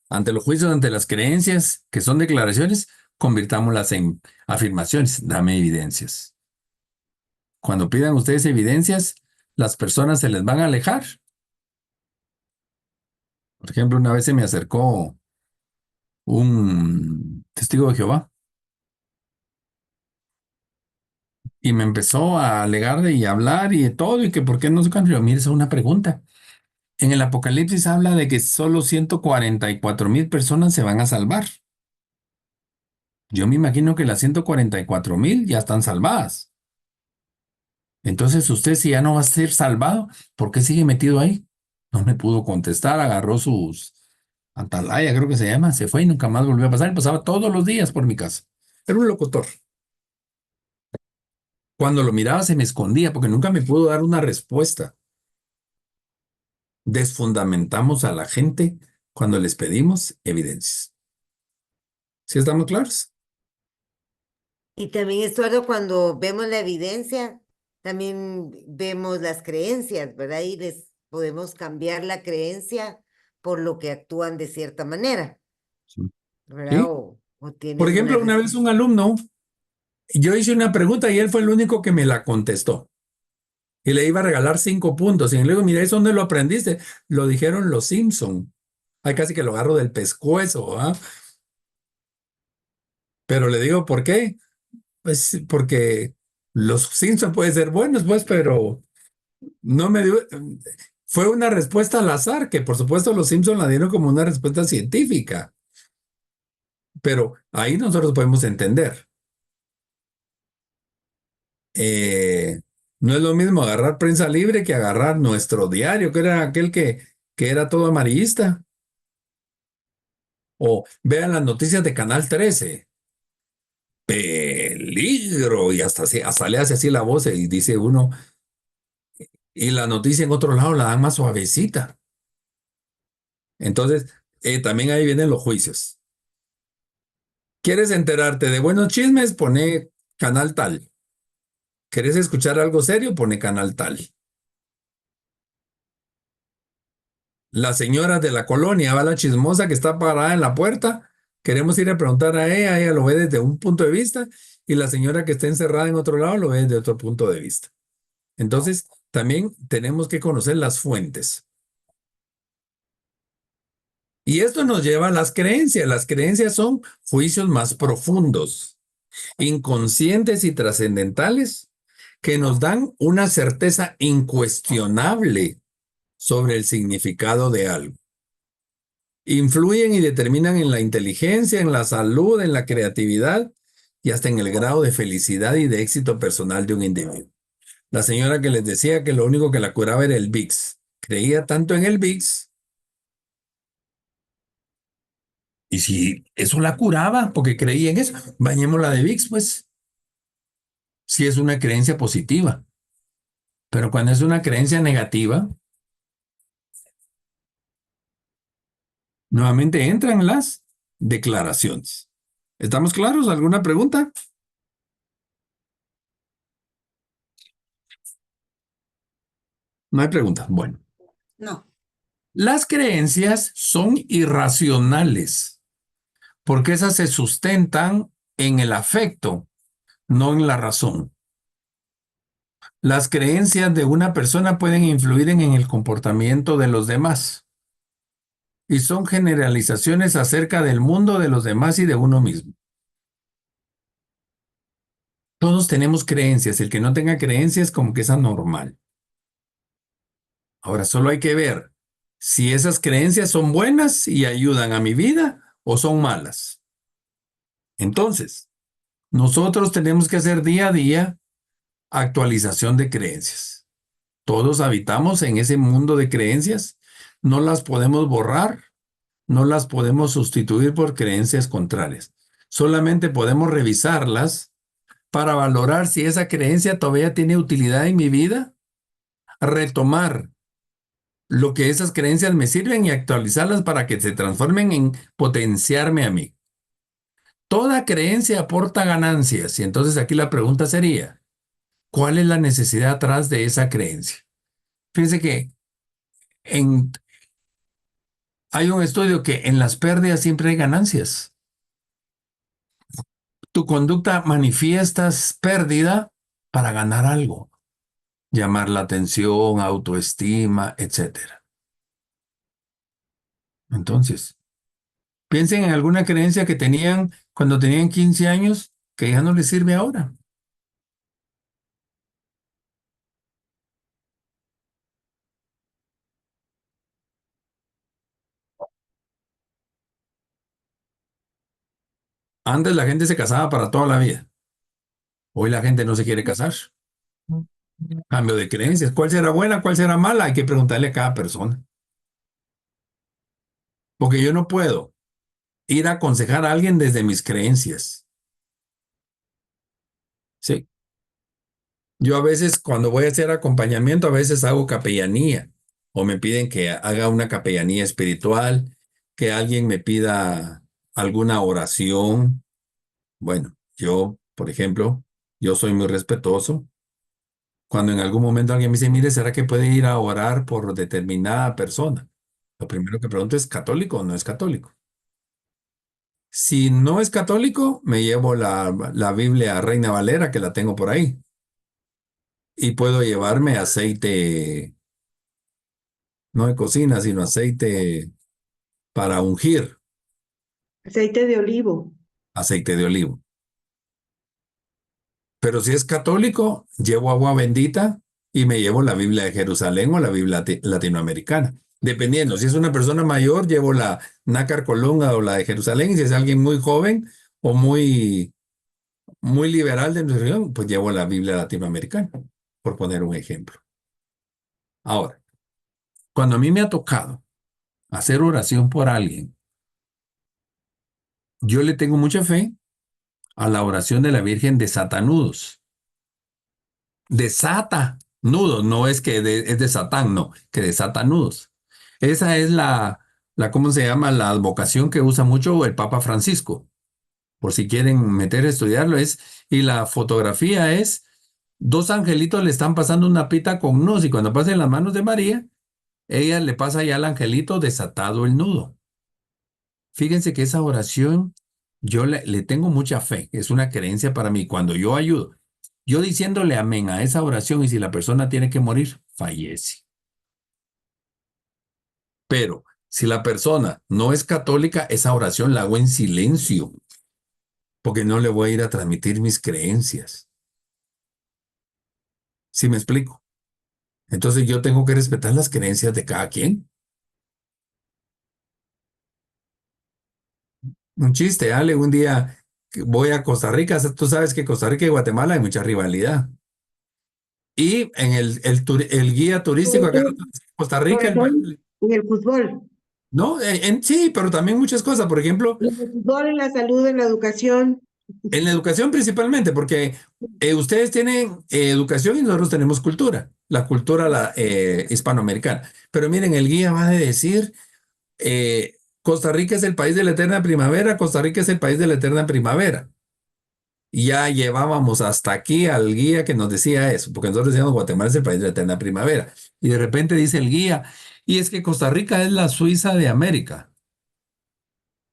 Ante los juicios, ante las creencias, que son declaraciones, convirtámoslas en afirmaciones. Dame evidencias. Cuando pidan ustedes evidencias, las personas se les van a alejar Por ejemplo, una vez se me acercó un testigo de Jehová y me empezó a alegar y a hablar y de todo y que por qué no se cambió. Mire, esa es una pregunta. En el Apocalipsis habla de que solo 144,000 personas se van a salvar. Yo me imagino que las 144,000 ya están salvadas. Entonces usted si ya no va a ser salvado, ¿por qué sigue metido ahí? No me pudo contestar, agarró sus atalaya, creo que se llama, se fue y nunca más volvió a pasar. Pasaba todos los días por mi casa. Era un locutor. Cuando lo miraba se me escondía porque nunca me pudo dar una respuesta. Desfundamentamos a la gente cuando les pedimos evidencias. ¿Sí estamos claros? Y también, Estuardo, cuando vemos la evidencia, también vemos las creencias, ¿verdad? Y les podemos cambiar la creencia por lo que actúan de cierta manera, Sí. ¿verdad? ¿Sí? O Por tienen ejemplo, una vez un alumno, yo hice una pregunta y él fue el único que me la contestó. Y le iba a regalar 5 puntos. Y le digo, mira, ¿eso dónde lo aprendiste? Lo dijeron los Simpson. Ay, casi que lo agarro del pescuezo, ¿ah? Pero le digo, ¿por qué? Pues porque los Simpson pueden ser buenos, pues, pero no me dio. Fue una respuesta al azar, que por supuesto los Simpson la dieron como una respuesta científica. Pero ahí nosotros podemos entender. Eh, no es lo mismo agarrar Prensa Libre que agarrar Nuestro Diario, que era aquel que era todo amarillista. O vean las noticias de Canal 13. Peligro. Y hasta le hace así la voz y dice uno, y la noticia en otro lado la dan más suavecita. Entonces, también ahí vienen los juicios. ¿Quieres enterarte de buenos chismes? Pone canal tal. ¿Quieres escuchar algo serio? Pone canal tal. La señora de la colonia va la chismosa que está parada en la puerta. Queremos ir a preguntar a ella lo ve desde un punto de vista, y la señora que está encerrada en otro lado lo ve desde otro punto de vista. Entonces, también tenemos que conocer las fuentes. Y esto nos lleva a las creencias. Las creencias son juicios más profundos, inconscientes y trascendentales, que nos dan una certeza incuestionable sobre el significado de algo. Influyen y determinan en la inteligencia, en la salud, en la creatividad y hasta en el grado de felicidad y de éxito personal de un individuo. La señora que les decía que lo único que la curaba era el VIX. Creía tanto en el VIX. Y si eso la curaba porque creía en eso, bañémosla de VIX, pues. Si es una creencia positiva. Pero cuando es una creencia negativa, nuevamente entran las declaraciones. ¿Estamos claros? ¿Alguna pregunta? No hay pregunta. Bueno. No. Las creencias son irracionales porque esas se sustentan en el afecto, no en la razón. Las creencias de una persona pueden influir en el comportamiento de los demás y son generalizaciones acerca del mundo, de los demás y de uno mismo. Todos tenemos creencias. El que no tenga creencias como que es anormal. Ahora solo hay que ver si esas creencias son buenas y ayudan a mi vida o son malas. Entonces, nosotros tenemos que hacer día a día actualización de creencias. Todos habitamos en ese mundo de creencias. No las podemos borrar, no las podemos sustituir por creencias contrarias. Solamente podemos revisarlas para valorar si esa creencia todavía tiene utilidad en mi vida, retomar lo que esas creencias me sirven y actualizarlas para que se transformen en potenciarme a mí. Toda creencia aporta ganancias y entonces aquí la pregunta sería, ¿cuál es la necesidad atrás de esa creencia? Fíjense que hay un estudio que en las pérdidas siempre hay ganancias. Tu conducta manifiestas pérdida para ganar algo, llamar la atención, autoestima, etcétera. Entonces, piensen en alguna creencia que tenían cuando tenían 15 años que ya no les sirve ahora. Antes la gente se casaba para toda la vida. Hoy la gente no se quiere casar. Cambio de creencias. ¿Cuál será buena? ¿Cuál será mala? Hay que preguntarle a cada persona. Porque yo no puedo ir a aconsejar a alguien desde mis creencias. Sí. Yo a veces, cuando voy a hacer acompañamiento, a veces hago capellanía o me piden que haga una capellanía espiritual, que alguien me pida alguna oración. Bueno, yo, por ejemplo, yo soy muy respetuoso. Cuando en algún momento alguien me dice, mire, ¿será que puede ir a orar por determinada persona? Lo primero que pregunto es, ¿católico o no es católico? Si no es católico, me llevo la Biblia Reina Valera, que la tengo por ahí, y puedo llevarme aceite, no de cocina, sino aceite para ungir, Aceite de olivo. aceite de olivo. Pero si es católico, llevo agua bendita y me llevo la Biblia de Jerusalén o la Biblia latinoamericana. Dependiendo, si es una persona mayor, llevo la Nácar Colunga o la de Jerusalén, y si es alguien muy joven o muy liberal de nuestra religión, pues llevo la Biblia latinoamericana, por poner un ejemplo. Ahora, cuando a mí me ha tocado hacer oración por alguien, yo le tengo mucha fe a la oración de la Virgen de Satanudos. Desata nudos, no es que es de Satán, no, que desata nudos. Esa es ¿cómo se llama? La advocación que usa mucho el Papa Francisco. Por si quieren meter a estudiarlo, y la fotografía es dos angelitos le están pasando una pita con nudos, y cuando pasen las manos de María, ella le pasa ya al angelito desatado el nudo. Fíjense que esa oración yo le tengo mucha fe, es una creencia para mí. Cuando yo ayudo, yo diciéndole amén a esa oración, y si la persona tiene que morir, fallece. Pero si la persona no es católica, esa oración la hago en silencio, porque no le voy a ir a transmitir mis creencias. ¿Sí me explico? Entonces yo tengo que respetar las creencias de cada quien. Un chiste, Ale, un día que voy a Costa Rica. Tú sabes que Costa Rica y Guatemala hay mucha rivalidad. Y en el guía turístico acá en Costa Rica, Sobre todo en el fútbol. no, sí, pero también muchas cosas. Por ejemplo, En el fútbol, en la salud, en la educación. en la educación principalmente, porque ustedes tienen educación y nosotros tenemos cultura, la cultura hispanoamericana. Pero miren, el guía va a decir, Costa Rica es el país de la eterna primavera, Costa Rica es el país de la eterna primavera. Y ya llevábamos hasta aquí al guía que nos decía eso, porque nosotros decíamos Guatemala es el país de la eterna primavera. Y de repente dice el guía, y es que Costa Rica es la Suiza de América.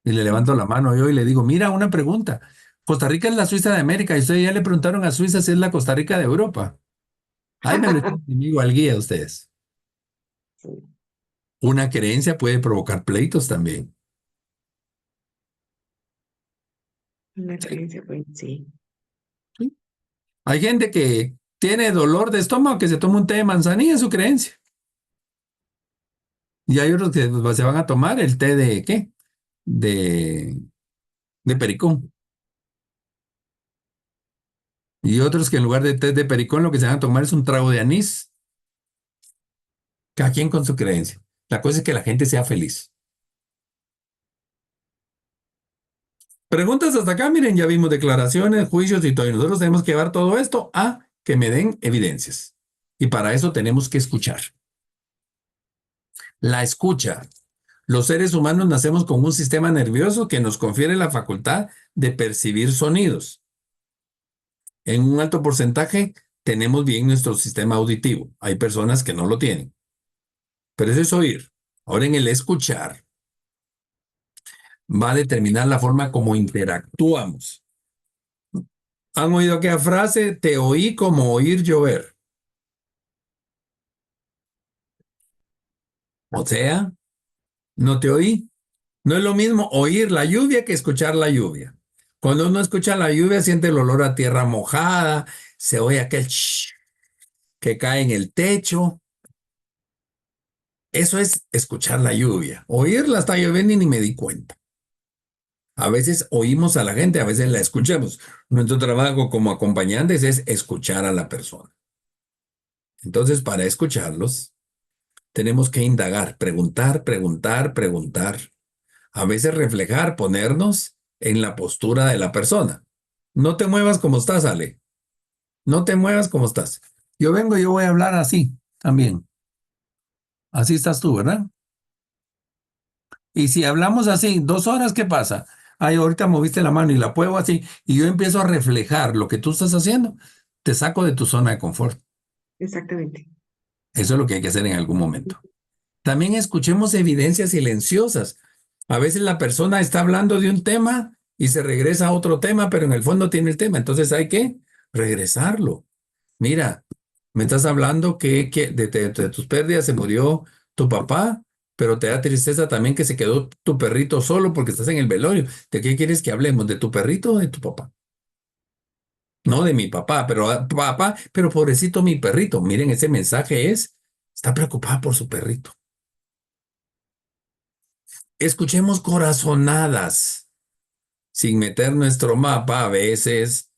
Y le levanto la mano yo y le digo, mira, una pregunta. Costa Rica es la Suiza de América, y ustedes ya le preguntaron a Suiza si es la Costa Rica de Europa. Ay, me lo echan conmigo al guía ustedes. Una creencia puede provocar pleitos también. Una creencia, pues sí. ¿Sí? Hay gente que tiene dolor de estómago, que se toma un té de manzanilla, es su creencia. Y hay otros que pues, se van a tomar el té de, ¿qué? De pericón. Y otros que en lugar de té de pericón lo que se van a tomar es un trago de anís. Cada quien con su creencia. La cosa es que la gente sea feliz. Preguntas hasta acá, miren, ya vimos declaraciones, juicios y todo. Y nosotros tenemos que llevar todo esto a que me den evidencias. Y para eso tenemos que escuchar. La escucha. Los seres humanos nacemos con un sistema nervioso que nos confiere la facultad de percibir sonidos. En un alto porcentaje tenemos bien nuestro sistema auditivo. Hay personas que no lo tienen. Pero eso es oír. Ahora en el escuchar va a determinar la forma como interactuamos. ¿Han oído aquella frase? Te oí como oír llover. O sea, No te oí. No es lo mismo oír la lluvia que escuchar la lluvia. Cuando uno escucha la lluvia, siente el olor a tierra mojada, se oye aquel que cae en el techo. Eso es escuchar la lluvia. Oírla está lloviendo y ni me di cuenta. A veces oímos a la gente, a veces la escuchamos. Nuestro trabajo como acompañantes es escuchar a la persona. Entonces, para escucharlos, tenemos que indagar, preguntar, preguntar, preguntar. A veces reflejar, ponernos en la postura de la persona. No te muevas como estás, Ale. No te muevas como estás. Yo voy a hablar así también. Así estás tú, ¿verdad? Y si hablamos así, 2 horas, ¿qué pasa? Ay, ahorita moviste la mano y la puedo así, y yo empiezo a reflejar lo que tú estás haciendo, te saco de tu zona de confort. Exactamente. Eso es lo que hay que hacer en algún momento. También escuchemos evidencias silenciosas. A veces la persona está hablando de un tema y se regresa a otro tema, pero en el fondo tiene el tema. Entonces hay que regresarlo. Mira, me estás hablando que de tus pérdidas se murió tu papá, pero te da tristeza también que se quedó tu perrito solo porque estás en el velorio. ¿De qué quieres que hablemos? ¿De tu perrito o de tu papá? No de mi papá, pero papá, pero pobrecito mi perrito. Miren, ese mensaje está preocupada por su perrito. Escuchemos corazonadas, sin meter nuestro mapa, a veces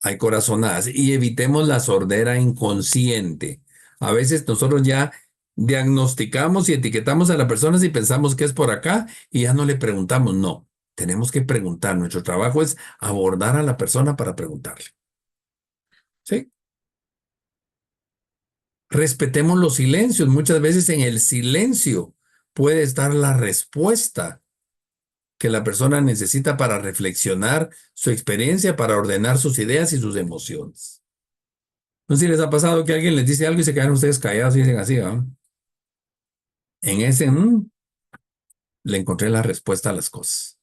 hay corazonadas, y evitemos la sordera inconsciente. A veces nosotros ya diagnosticamos y etiquetamos a la persona si pensamos que es por acá y ya no le preguntamos. No, tenemos que preguntar. Nuestro trabajo es abordar a la persona para preguntarle. ¿Sí? Respetemos los silencios. Muchas veces en el silencio puede estar la respuesta que la persona necesita para reflexionar su experiencia, para ordenar sus ideas y sus emociones. No sé si les ha pasado que alguien les dice algo y se quedan ustedes callados y dicen así, ¿no? En ese le encontré la respuesta a las cosas.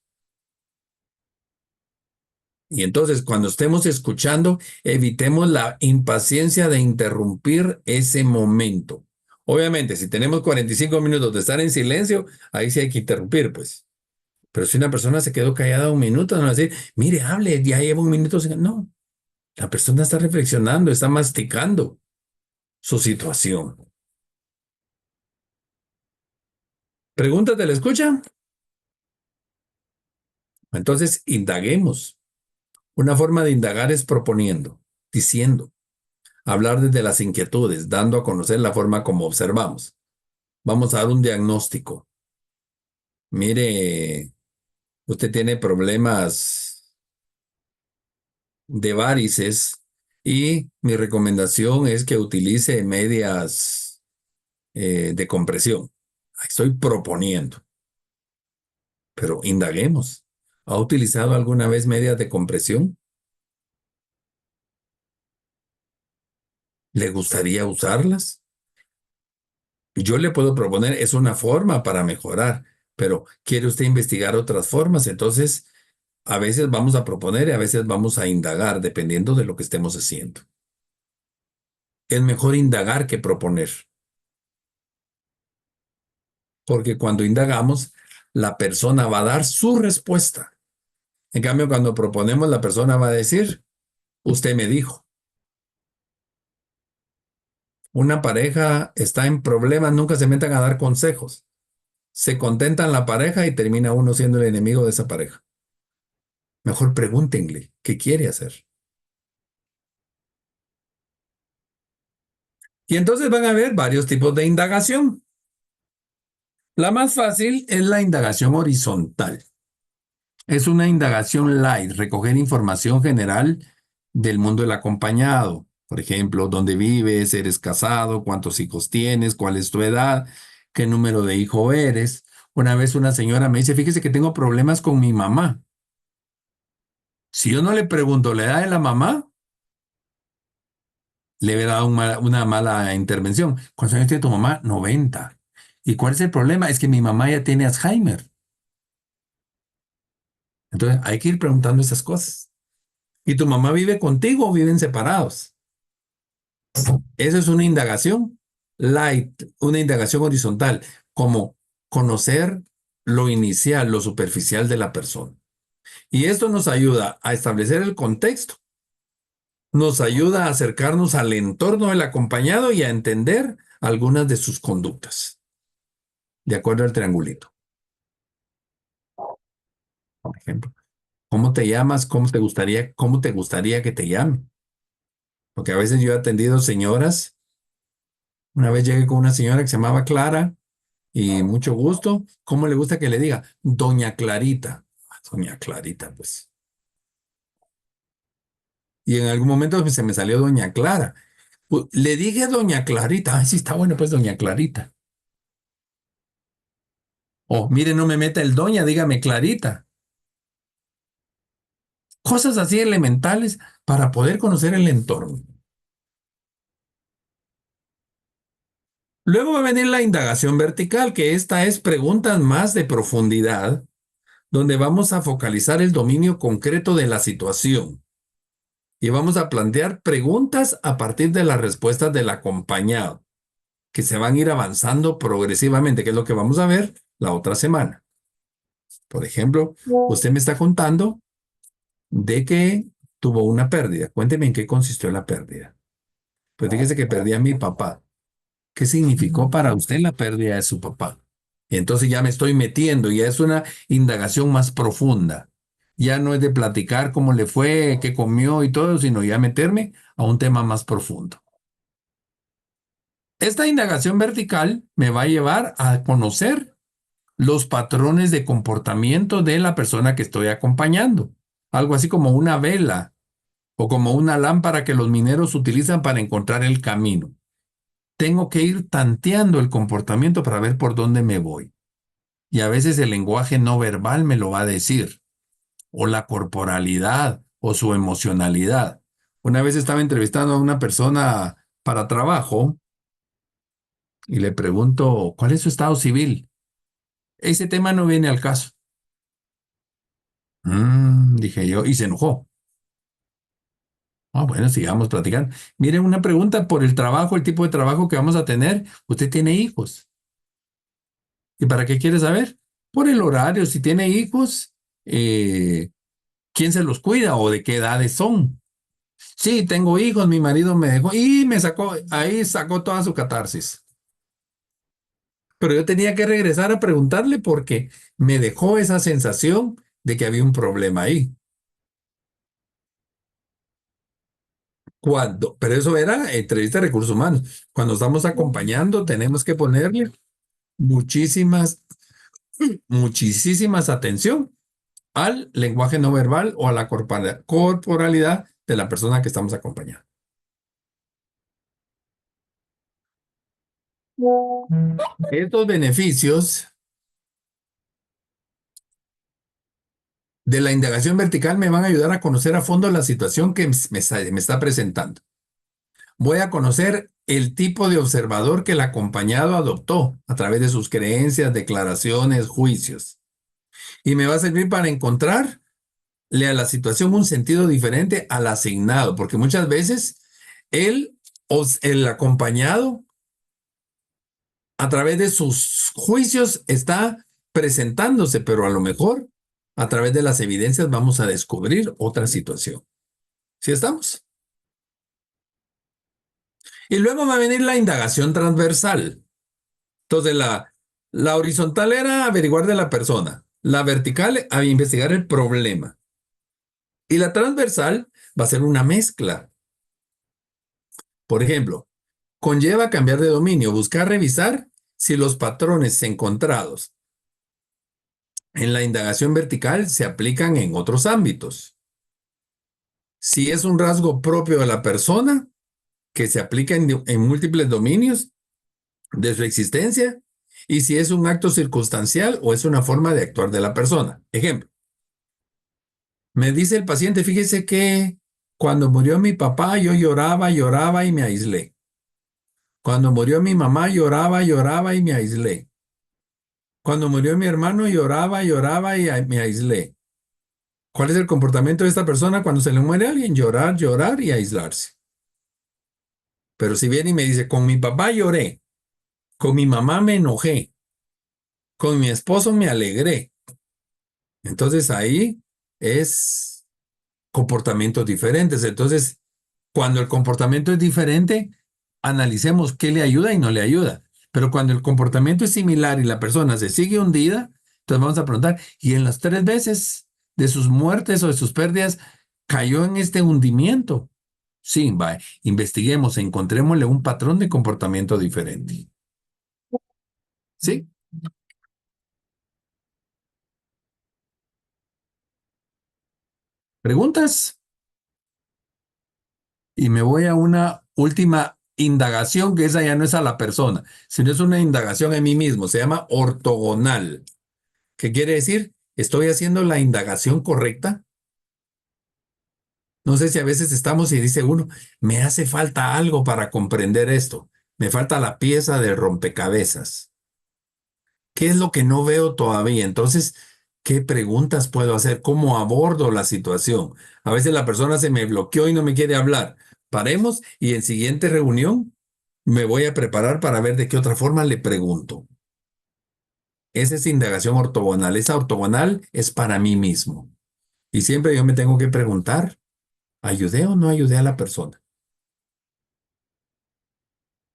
Y entonces, cuando estemos escuchando, evitemos la impaciencia de interrumpir ese momento. Obviamente, si tenemos 45 minutos de estar en silencio, ahí sí hay que interrumpir, pues. Pero si una persona se quedó callada 1 minuto, no va a decir, mire, hable, ya lleva 1 minuto. No, la persona está reflexionando, está masticando su situación. ¿Preguntas, ¿la escucha? Entonces, indaguemos. Una forma de indagar es proponiendo, diciendo, hablar desde las inquietudes, dando a conocer la forma como observamos. Vamos a dar un diagnóstico. Mire, usted tiene problemas de varices y mi recomendación es que utilice medias de compresión. Estoy proponiendo, pero indaguemos. ¿Ha utilizado alguna vez medias de compresión? ¿Le gustaría usarlas? Yo le puedo proponer, es una forma para mejorar, pero ¿quiere usted investigar otras formas? Entonces, a veces vamos a proponer y a veces vamos a indagar, dependiendo de lo que estemos haciendo. Es mejor indagar que proponer, porque cuando indagamos, la persona va a dar su respuesta. En cambio, cuando proponemos, la persona va a decir, usted me dijo. Una pareja está en problemas, nunca se metan a dar consejos. Se contentan la pareja y termina uno siendo el enemigo de esa pareja. Mejor pregúntenle qué quiere hacer. Y entonces van a haber varios tipos de indagación. La más fácil es la indagación horizontal. Es una indagación light, recoger información general del mundo del acompañado. Por ejemplo, dónde vives, eres casado, cuántos hijos tienes, cuál es tu edad, qué número de hijo eres. Una vez una señora me dice, fíjese que tengo problemas con mi mamá. Si yo no le pregunto la edad de la mamá, le hubiera dado una mala intervención. ¿Cuántos años tiene tu mamá? 90. ¿Y cuál es el problema? Es que mi mamá ya tiene Alzheimer. Entonces hay que ir preguntando esas cosas. ¿Y tu mamá vive contigo o viven separados? Eso es una indagación light, una indagación horizontal, como conocer lo inicial, lo superficial de la persona. Y esto nos ayuda a establecer el contexto, nos ayuda a acercarnos al entorno del acompañado y a entender algunas de sus conductas, de acuerdo al triangulito. Por ejemplo, ¿cómo te llamas? ¿Cómo te gustaría que te llame? Porque a veces yo he atendido señoras. Una vez llegué con una señora que se llamaba Clara y mucho gusto. ¿Cómo le gusta que le diga? Doña Clarita. Doña Clarita, pues. Y en algún momento pues, se me salió Doña Clara. Pues, le dije Doña Clarita. Ay, sí, está bueno, pues Doña Clarita. Oh, mire, no me meta el Doña, dígame Clarita. Cosas así elementales para poder conocer el entorno. Luego va a venir la indagación vertical, que esta es preguntas más de profundidad, donde vamos a focalizar el dominio concreto de la situación. Y vamos a plantear preguntas a partir de las respuestas del acompañado, que se van a ir avanzando progresivamente, que es lo que vamos a ver la otra semana. Por ejemplo, usted me está contando de que tuvo una pérdida. Cuénteme en qué consistió la pérdida. Pues fíjese que perdí a mi papá. ¿Qué significó para usted la pérdida de su papá? Y entonces ya me estoy metiendo, ya es una indagación más profunda. Ya no es de platicar cómo le fue, qué comió y todo, sino ya meterme a un tema más profundo. Esta indagación vertical me va a llevar a conocer los patrones de comportamiento de la persona que estoy acompañando. Algo así como una vela o como una lámpara que los mineros utilizan para encontrar el camino. Tengo que ir tanteando el comportamiento para ver por dónde me voy. Y a veces el lenguaje no verbal me lo va a decir, o la corporalidad, o su emocionalidad. Una vez estaba entrevistando a una persona para trabajo y le pregunto, ¿cuál es su estado civil? Ese tema no viene al caso. Dije yo, y se enojó. Bueno, sigamos platicando. Miren, una pregunta por el trabajo, el tipo de trabajo que vamos a tener. ¿Usted tiene hijos? ¿Y para qué quiere saber? Por el horario, si tiene hijos, ¿quién se los cuida o de qué edades son? Sí, tengo hijos, mi marido me dejó y me sacó, ahí sacó toda su catarsis. Pero yo tenía que regresar a preguntarle porque me dejó esa sensación de que había un problema ahí. Pero eso era entrevista de recursos humanos. Cuando estamos acompañando, tenemos que ponerle muchísimas atención al lenguaje no verbal o a la corporalidad de la persona que estamos acompañando. Estos beneficios de la indagación vertical me van a ayudar a conocer a fondo la situación que me está presentando. Voy a conocer el tipo de observador que el acompañado adoptó a través de sus creencias, declaraciones, juicios. Y me va a servir para encontrarle a la situación un sentido diferente al asignado, porque muchas veces el acompañado, a través de sus juicios, está presentándose, pero a lo mejor a través de las evidencias vamos a descubrir otra situación. ¿Sí estamos? Y luego va a venir la indagación transversal. Entonces, la horizontal era averiguar de la persona. La vertical, a investigar el problema. Y la transversal va a ser una mezcla. Por ejemplo, conlleva cambiar de dominio, buscar revisar si los patrones encontrados en la indagación vertical se aplican en otros ámbitos. Si es un rasgo propio de la persona que se aplica en múltiples dominios de su existencia, y si es un acto circunstancial o es una forma de actuar de la persona. Ejemplo, me dice el paciente, fíjese que cuando murió mi papá yo lloraba, lloraba y me aislé. Cuando murió mi mamá lloraba, lloraba y me aislé. Cuando murió mi hermano lloraba, lloraba y me aislé. ¿Cuál es el comportamiento de esta persona cuando se le muere a alguien? Llorar, llorar y aislarse. Pero si viene y me dice, con mi papá lloré, con mi mamá me enojé, Con mi esposo me alegré. Entonces ahí es comportamientos diferentes. Entonces, cuando el comportamiento es diferente, analicemos qué le ayuda y no le ayuda. Pero cuando el comportamiento es similar y la persona se sigue hundida, entonces vamos a preguntar, ¿y en las 3 veces de sus muertes o de sus pérdidas cayó en este hundimiento? Sí, va, investiguemos, encontrémosle un patrón de comportamiento diferente. ¿Sí? ¿Preguntas? Y me voy a una última indagación, que esa ya no es a la persona, sino es una indagación en mí mismo. Se llama ortogonal. ¿Qué quiere decir? ¿Estoy haciendo la indagación correcta? No sé si a veces estamos y dice uno, me hace falta algo para comprender esto. Me falta la pieza del rompecabezas. ¿Qué es lo que no veo todavía? Entonces, ¿qué preguntas puedo hacer? ¿Cómo abordo la situación? A veces la persona se me bloqueó y no me quiere hablar. Paremos y en siguiente reunión me voy a preparar para ver de qué otra forma le pregunto. Esa es indagación ortogonal. Esa ortogonal es para mí mismo. Y siempre yo me tengo que preguntar, ¿ayudé o no ayudé a la persona?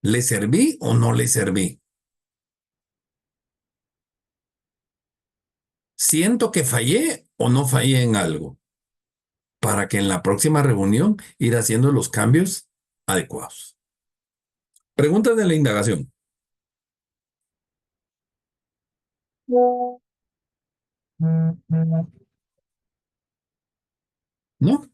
¿Le serví o no le serví? ¿Siento que fallé o no fallé en algo? Para que en la próxima reunión ir haciendo los cambios adecuados. Preguntas de la indagación. ¿No?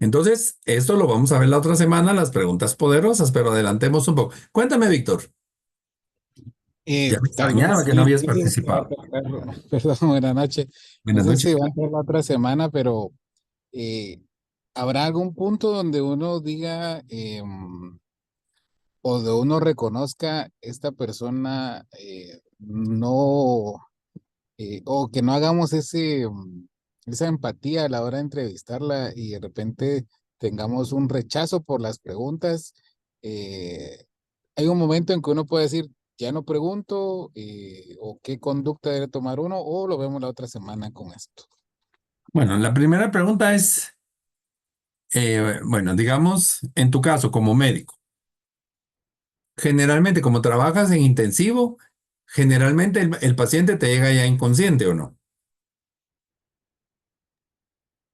Entonces, esto lo vamos a ver la otra semana, las preguntas poderosas, pero adelantemos un poco. Cuéntame, Víctor. Ya me Tal vez extrañaba que no sí, habías sí, sí, va a participado. tocar, perdón, buenas noches. No Buenas sé si noches. va a entrar la otra semana, pero ¿habrá algún punto donde uno diga o de uno reconozca esta persona no, o que no hagamos esa empatía a la hora de entrevistarla y de repente tengamos un rechazo por las preguntas? Hay un momento en que uno puede decir, ya no pregunto, o qué conducta debe tomar uno, o lo vemos la otra semana con esto. Bueno, la primera pregunta es, bueno, digamos, en tu caso, como médico, generalmente como trabajas en intensivo, generalmente el paciente te llega ya inconsciente ¿o no?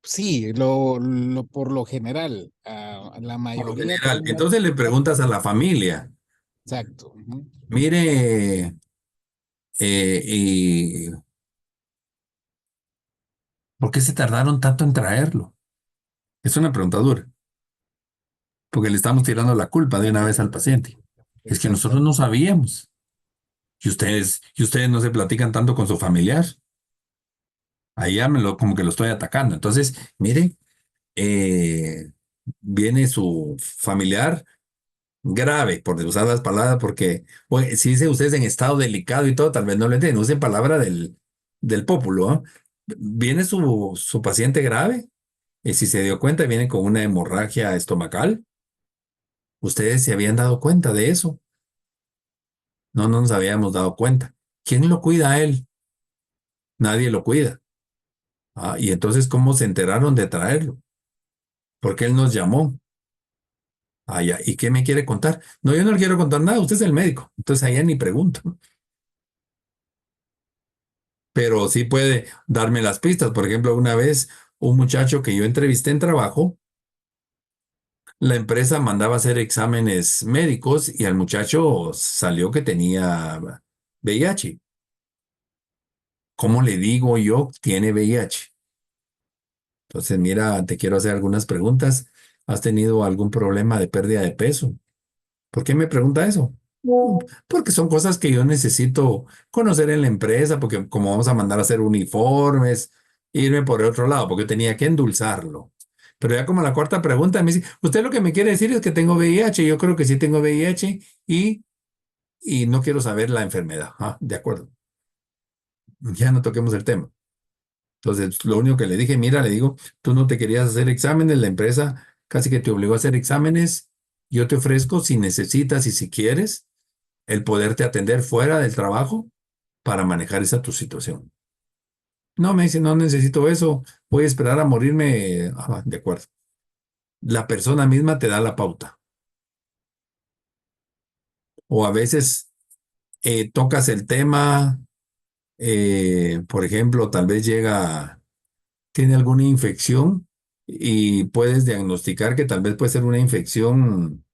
Sí, por lo general, a la Por lo mayoría general. tenemos... Entonces le preguntas a la familia, Exacto. Ujú. mire, ¿y por qué se tardaron tanto en traerlo? Es una pregunta dura, porque le estamos tirando la culpa de una vez al paciente. Es que nosotros Exactamente. no sabíamos. Y ustedes no se platican tanto con su familiar. Ahí ya como que lo estoy atacando. Entonces, mire, eh, viene su familiar grave, por usar las palabras, porque oye, si dice ustedes en estado delicado y todo, tal vez no lo entienden. Usen palabra del pópulo, ¿ah? Viene su paciente grave, y si se dio cuenta, viene con una hemorragia estomacal. Ustedes se habían dado cuenta de eso. No nos habíamos dado cuenta. ¿Quién lo cuida a él? Nadie lo cuida. Ah, y entonces, ¿cómo se enteraron de traerlo? Porque él nos llamó. Ah, ya. ¿Y qué me quiere contar? No, yo no le quiero contar nada. Usted es el médico. Entonces, allá ni pregunto. Pero sí puede darme las pistas. Por ejemplo, una vez un muchacho que yo entrevisté en trabajo, la empresa mandaba a hacer exámenes médicos y al muchacho salió que tenía VIH. ¿Cómo le digo yo tiene VIH? Entonces, mira, te quiero hacer algunas preguntas. ¿Has tenido algún problema de pérdida de peso? ¿Por qué me pregunta eso? Porque son cosas que yo necesito conocer en la empresa, porque como vamos a mandar a hacer uniformes, irme por el otro lado, porque yo tenía que endulzarlo. Pero ya como la cuarta pregunta me dice, usted lo que me quiere decir es que tengo VIH, yo creo que sí tengo VIH y no quiero saber la enfermedad. Ah, de acuerdo, ya no toquemos el tema. Entonces, lo único que le dije, mira, le digo, tú no te querías hacer exámenes, la empresa casi que te obligó a hacer exámenes, yo te ofrezco si necesitas y si quieres el poderte atender fuera del trabajo para manejar esa tu situación. No, me dice, no necesito eso, voy a esperar a morirme. Ah, de acuerdo. La persona misma te da la pauta. O a veces tocas el tema, por ejemplo, tal vez tiene alguna infección y puedes diagnosticar que tal vez puede ser una infección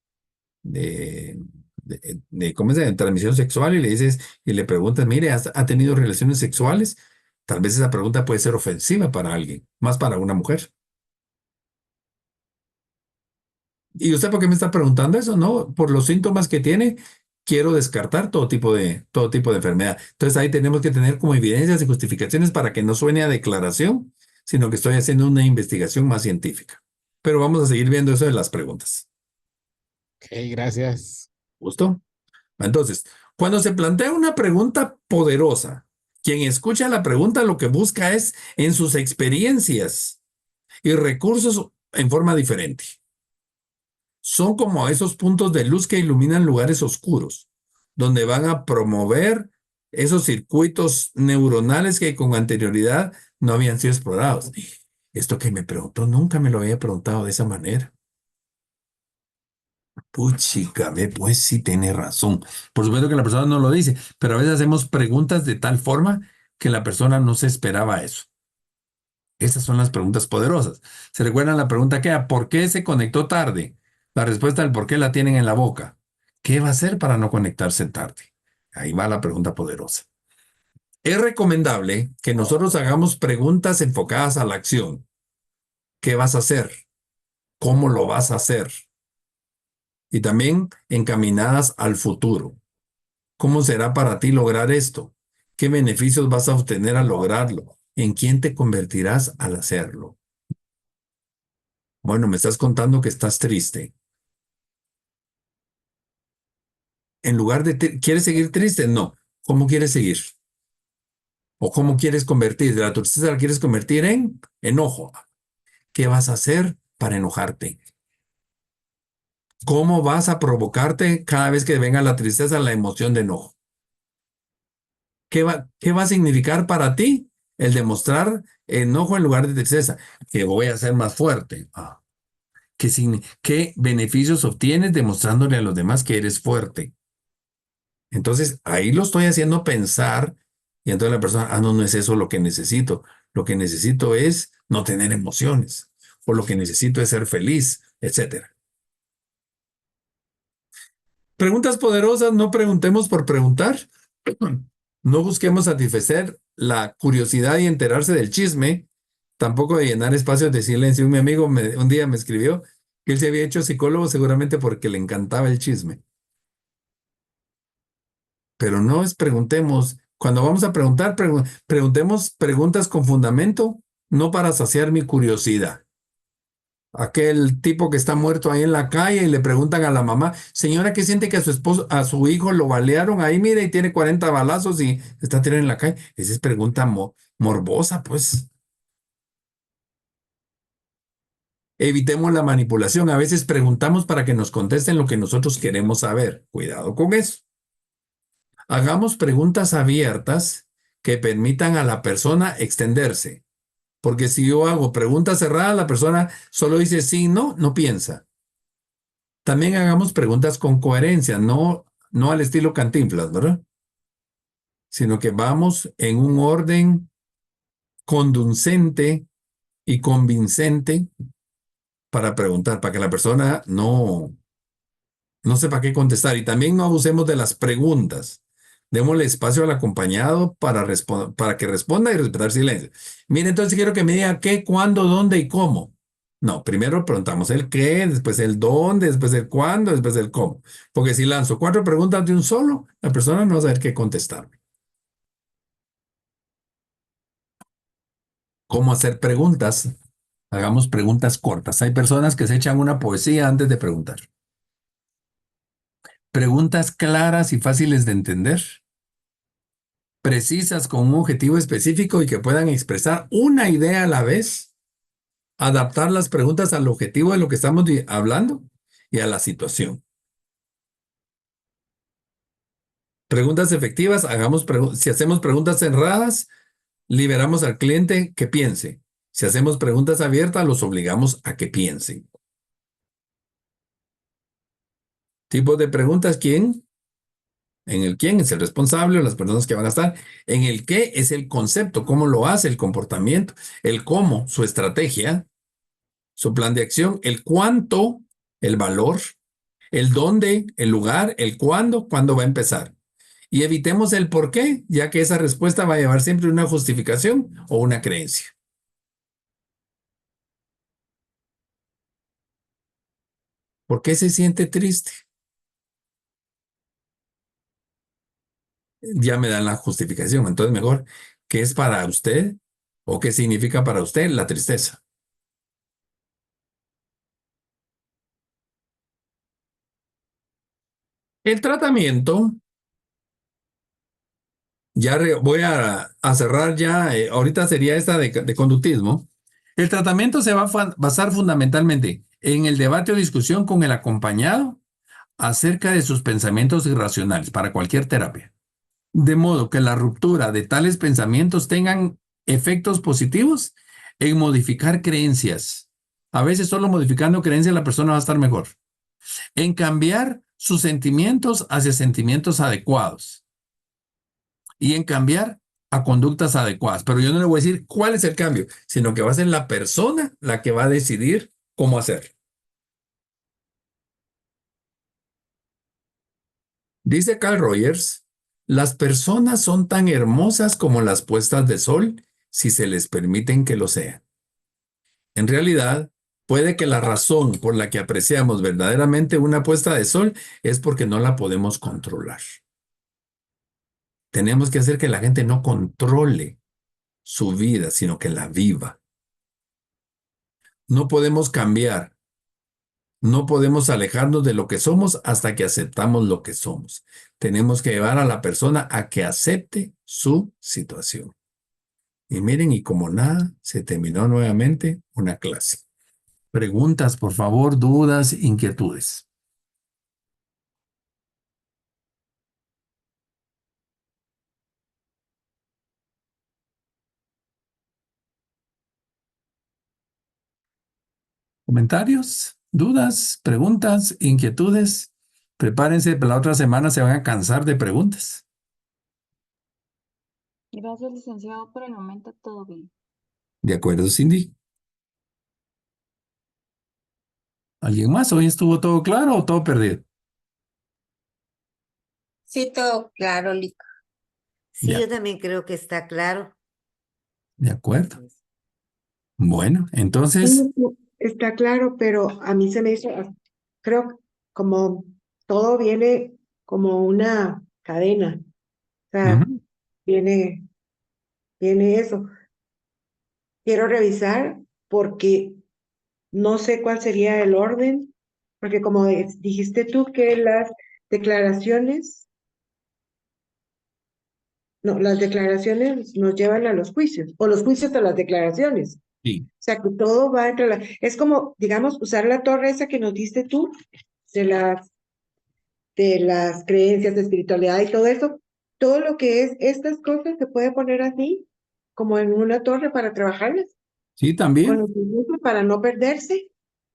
¿cómo es? De transmisión sexual y le dices y le preguntas, mire, ¿ha tenido relaciones sexuales? Tal vez esa pregunta puede ser ofensiva para alguien, más para una mujer. ¿Y usted por qué me está preguntando eso? No, por los síntomas que tiene, quiero descartar todo tipo de enfermedad. Entonces ahí tenemos que tener como evidencias y justificaciones para que no suene a declaración, sino que estoy haciendo una investigación más científica. Pero vamos a seguir viendo eso de las preguntas. Ok, gracias. ¿Gusto? Entonces, cuando se plantea una pregunta poderosa, quien escucha la pregunta lo que busca es en sus experiencias y recursos en forma diferente. Son como esos puntos de luz que iluminan lugares oscuros, donde van a promover esos circuitos neuronales que con anterioridad no habían sido explorados. Esto que me preguntó, nunca me lo había preguntado de esa manera. Puchica, pues sí tiene razón. Por supuesto que la persona no lo dice, pero a veces hacemos preguntas de tal forma que la persona no se esperaba eso. Esas son las preguntas poderosas. ¿Se recuerdan la pregunta que era, ¿por qué se conectó tarde? La respuesta del por qué la tienen en la boca. ¿Qué va a hacer para no conectarse tarde? Ahí va la pregunta poderosa. Es recomendable que nosotros hagamos preguntas enfocadas a la acción. ¿Qué vas a hacer? ¿Cómo lo vas a hacer? Y también encaminadas al futuro. ¿Cómo será para ti lograr esto? ¿Qué beneficios vas a obtener al lograrlo? ¿En quién te convertirás al hacerlo? Bueno, me estás contando que estás triste. En lugar de, ¿quieres seguir triste? No. ¿Cómo quieres seguir? ¿O cómo quieres convertir? ¿La tristeza la quieres convertir en enojo? ¿Qué vas a hacer para enojarte? ¿Cómo vas a provocarte cada vez que venga la tristeza, la emoción de enojo? ¿Qué va a significar para ti el demostrar enojo en lugar de tristeza? Que voy a ser más fuerte. ¿Qué beneficios obtienes demostrándole a los demás que eres fuerte? Entonces, ahí lo estoy haciendo pensar y entonces la persona, no, no es eso lo que necesito. Lo que necesito es no tener emociones o lo que necesito es ser feliz, etcétera. Preguntas poderosas, no preguntemos por preguntar. No busquemos satisfacer la curiosidad y enterarse del chisme, tampoco de llenar espacios de silencio. Mi amigo un día me escribió que él se había hecho psicólogo seguramente porque le encantaba el chisme. Pero no es preguntemos, cuando vamos a preguntar, preguntemos preguntas con fundamento, no para saciar mi curiosidad. Aquel tipo que está muerto ahí en la calle y le preguntan a la mamá, señora, ¿qué siente que a su esposo, a su hijo lo balearon ahí, mire, y tiene 40 balazos y está tirado en la calle? Esa es pregunta morbosa, pues. Evitemos la manipulación. A veces preguntamos para que nos contesten lo que nosotros queremos saber. Cuidado con eso. Hagamos preguntas abiertas que permitan a la persona extenderse. Porque si yo hago preguntas cerradas, la persona solo dice sí, no piensa. También hagamos preguntas con coherencia, no al estilo Cantinflas, ¿verdad? Sino que vamos en un orden conducente y convincente para preguntar, para que la persona no sepa qué contestar. Y también no abusemos de las preguntas. Démosle espacio al acompañado para que responda y respetar silencio. Mire, entonces quiero que me diga qué, cuándo, dónde y cómo. No, primero preguntamos el qué, después el dónde, después el cuándo, después el cómo. Porque si lanzo 4 preguntas de un solo, la persona no va a saber qué contestarme. ¿Cómo hacer preguntas? Hagamos preguntas cortas. Hay personas que se echan una poesía antes de preguntar. Preguntas claras y fáciles de entender. Precisas con un objetivo específico y que puedan expresar una idea a la vez. Adaptar las preguntas al objetivo de lo que estamos hablando y a la situación. Preguntas efectivas, si hacemos preguntas cerradas, liberamos al cliente que piense. Si hacemos preguntas abiertas, los obligamos a que piensen. Tipos de preguntas, ¿quién? En el quién es el responsable o las personas que van a estar. En el qué es el concepto, cómo lo hace, el comportamiento. El cómo, su estrategia, su plan de acción. El cuánto, el valor. El dónde, el lugar. El cuándo va a empezar. Y evitemos el por qué, ya que esa respuesta va a llevar siempre una justificación o una creencia. ¿Por qué se siente triste? Ya me dan la justificación. Entonces, mejor, ¿qué es para usted o qué significa para usted la tristeza? El tratamiento, voy a cerrar ya, ahorita sería esta de conductismo. El tratamiento se va a basar fundamentalmente en el debate o discusión con el acompañado acerca de sus pensamientos irracionales para cualquier terapia. De modo que la ruptura de tales pensamientos tengan efectos positivos en modificar creencias. A veces solo modificando creencias la persona va a estar mejor. En cambiar sus sentimientos hacia sentimientos adecuados. Y en cambiar a conductas adecuadas. Pero yo no le voy a decir cuál es el cambio, sino que va a ser la persona la que va a decidir cómo hacer. Dice Carl Rogers, las personas son tan hermosas como las puestas de sol si se les permiten que lo sean. En realidad, puede que la razón por la que apreciamos verdaderamente una puesta de sol es porque no la podemos controlar. Tenemos que hacer que la gente no controle su vida, sino que la viva. No podemos cambiar. No podemos alejarnos de lo que somos hasta que aceptamos lo que somos. Tenemos que llevar a la persona a que acepte su situación. Y miren, y como nada, se terminó nuevamente una clase. Preguntas, por favor, dudas, inquietudes. ¿Comentarios? ¿Dudas? ¿Preguntas? ¿Inquietudes? Prepárense, para la otra semana se van a cansar de preguntas. Gracias, licenciado. Por el momento todo bien. ¿De acuerdo, Cindy? ¿Alguien más? ¿Hoy estuvo todo claro o todo perdido? Sí, todo claro, Lica. Sí, Ya. yo también creo que está claro. De acuerdo. Bueno, entonces, Sí, está claro, pero a mí se me hizo, creo, como todo viene como una cadena. O sea, ujú, viene eso. Quiero revisar porque no sé cuál sería el orden, porque como dijiste tú que las declaraciones, no, las declaraciones nos llevan a los juicios, o los juicios a las declaraciones. sí, O sea, que todo va entre es como, digamos, usar la torre esa que nos diste tú, de las creencias, de espiritualidad y todo eso. Todo lo que es estas cosas se puede poner así, como en una torre para trabajarlas, sí, con también. los niños para no perderse, Sí,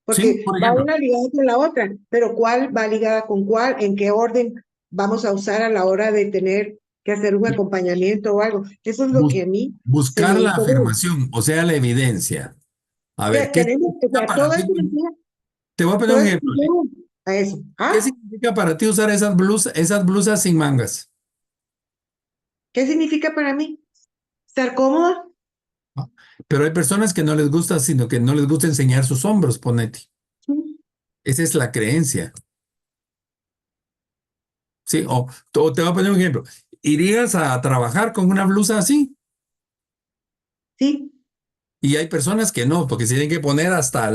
porque por va ejemplo. una ligada con la otra, pero ¿cuál va ligada con cuál? ¿En qué orden vamos a usar a la hora de tener que hacer un acompañamiento o algo? Eso es lo bus- que a mí se buscar me la hizo ver. afirmación, o sea, la evidencia. A ver, Que ¿qué tenemos, o significa sea, para todo ti? eso me lleva, Te voy a poner todo un eso me ejemplo. lleva a eso. ¿Qué ¿Ah? significa para ti usar esas blusas sin mangas? ¿Qué significa para mí? ¿Estar cómoda? ¿No? Pero hay personas que no les gusta, sino que no les gusta enseñar sus hombros, ponete. Sí. Esa es la creencia. Sí, o te voy a poner un ejemplo. ¿Irías a trabajar con una blusa así? Sí. Y hay personas que no, porque se tienen que poner hasta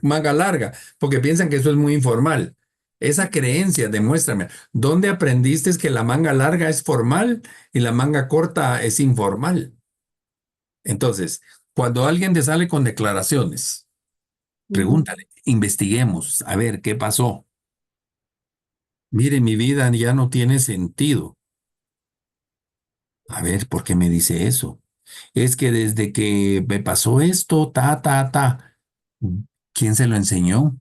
manga larga, porque piensan que eso es muy informal. Esa creencia, demuéstrame, ¿dónde aprendiste que la manga larga es formal y la manga corta es informal? Entonces, cuando alguien te sale con declaraciones, pregúntale, investiguemos, a ver qué pasó. Mire, mi vida ya no tiene sentido. A ver, ¿por qué me dice eso? Es que desde que me pasó esto, ta. ¿Quién se lo enseñó?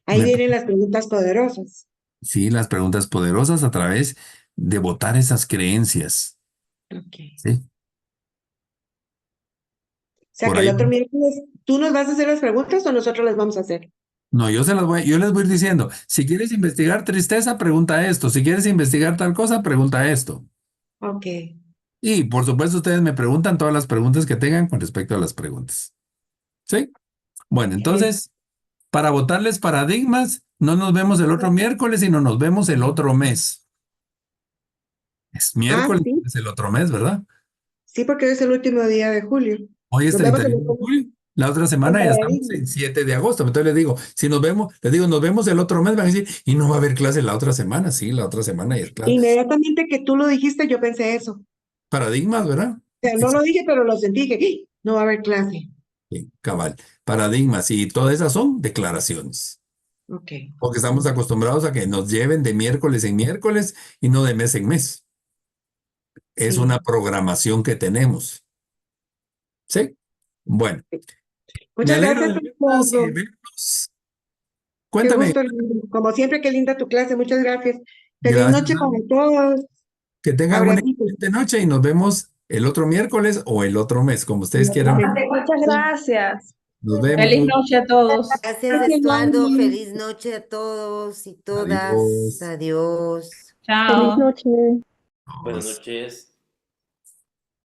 Ahí Me- vienen las preguntas poderosas. sí, las preguntas poderosas a través de votar esas creencias. Ok. ¿Sí? O sea Por que el ahí. otro miércoles, ¿tú nos vas a hacer las preguntas o nosotros las vamos a hacer? No, yo les voy a ir diciendo, si quieres investigar tristeza, pregunta esto. Si quieres investigar tal cosa, pregunta esto. Ok. Y por supuesto, ustedes me preguntan todas las preguntas que tengan con respecto a las preguntas. ¿Sí? Bueno, entonces, para votarles paradigmas, no nos vemos el otro miércoles, sino nos vemos el otro mes. Es Ah, miércoles, sí. es el otro mes, ¿verdad? Sí, porque hoy es el último día de julio. Hoy es Nos vemos el 31 de otro julio. La otra con semana ya estamos paradigma. en 7 de agosto. Entonces les digo, si nos vemos, les digo, nos vemos el otro mes, van a decir, y no va a haber clase la otra semana. Sí, la otra semana ya es clase. Inmediatamente que tú lo dijiste, yo pensé eso. O Paradigmas, ¿verdad? sea, no lo dije, pero lo sentí que ¡ih! No va a haber clase. Sí, cabal. Paradigmas y todas esas son declaraciones. Ok. Porque estamos acostumbrados a que nos lleven de miércoles en miércoles y no de mes en mes. Es Sí. una programación que tenemos. ¿Sí? Bueno, me Muchas alegro gracias, de verlas y de Alfonso. verlos. Qué Cuéntame. gusto, lindo. Como siempre, qué linda tu clase. Muchas gracias. Feliz Gracias, noche para Ana. todos. Que tengan una Abracitos. excelente noche y nos vemos el otro miércoles o el otro mes, como ustedes quieran. Muchas gracias. Nos Feliz vemos. noche a todos. Gracias, Gracias, Estuardo. Mami. Feliz noche a todos y todas. Adiós. Adiós. Feliz Chao. noche. Buenas Adiós. noches.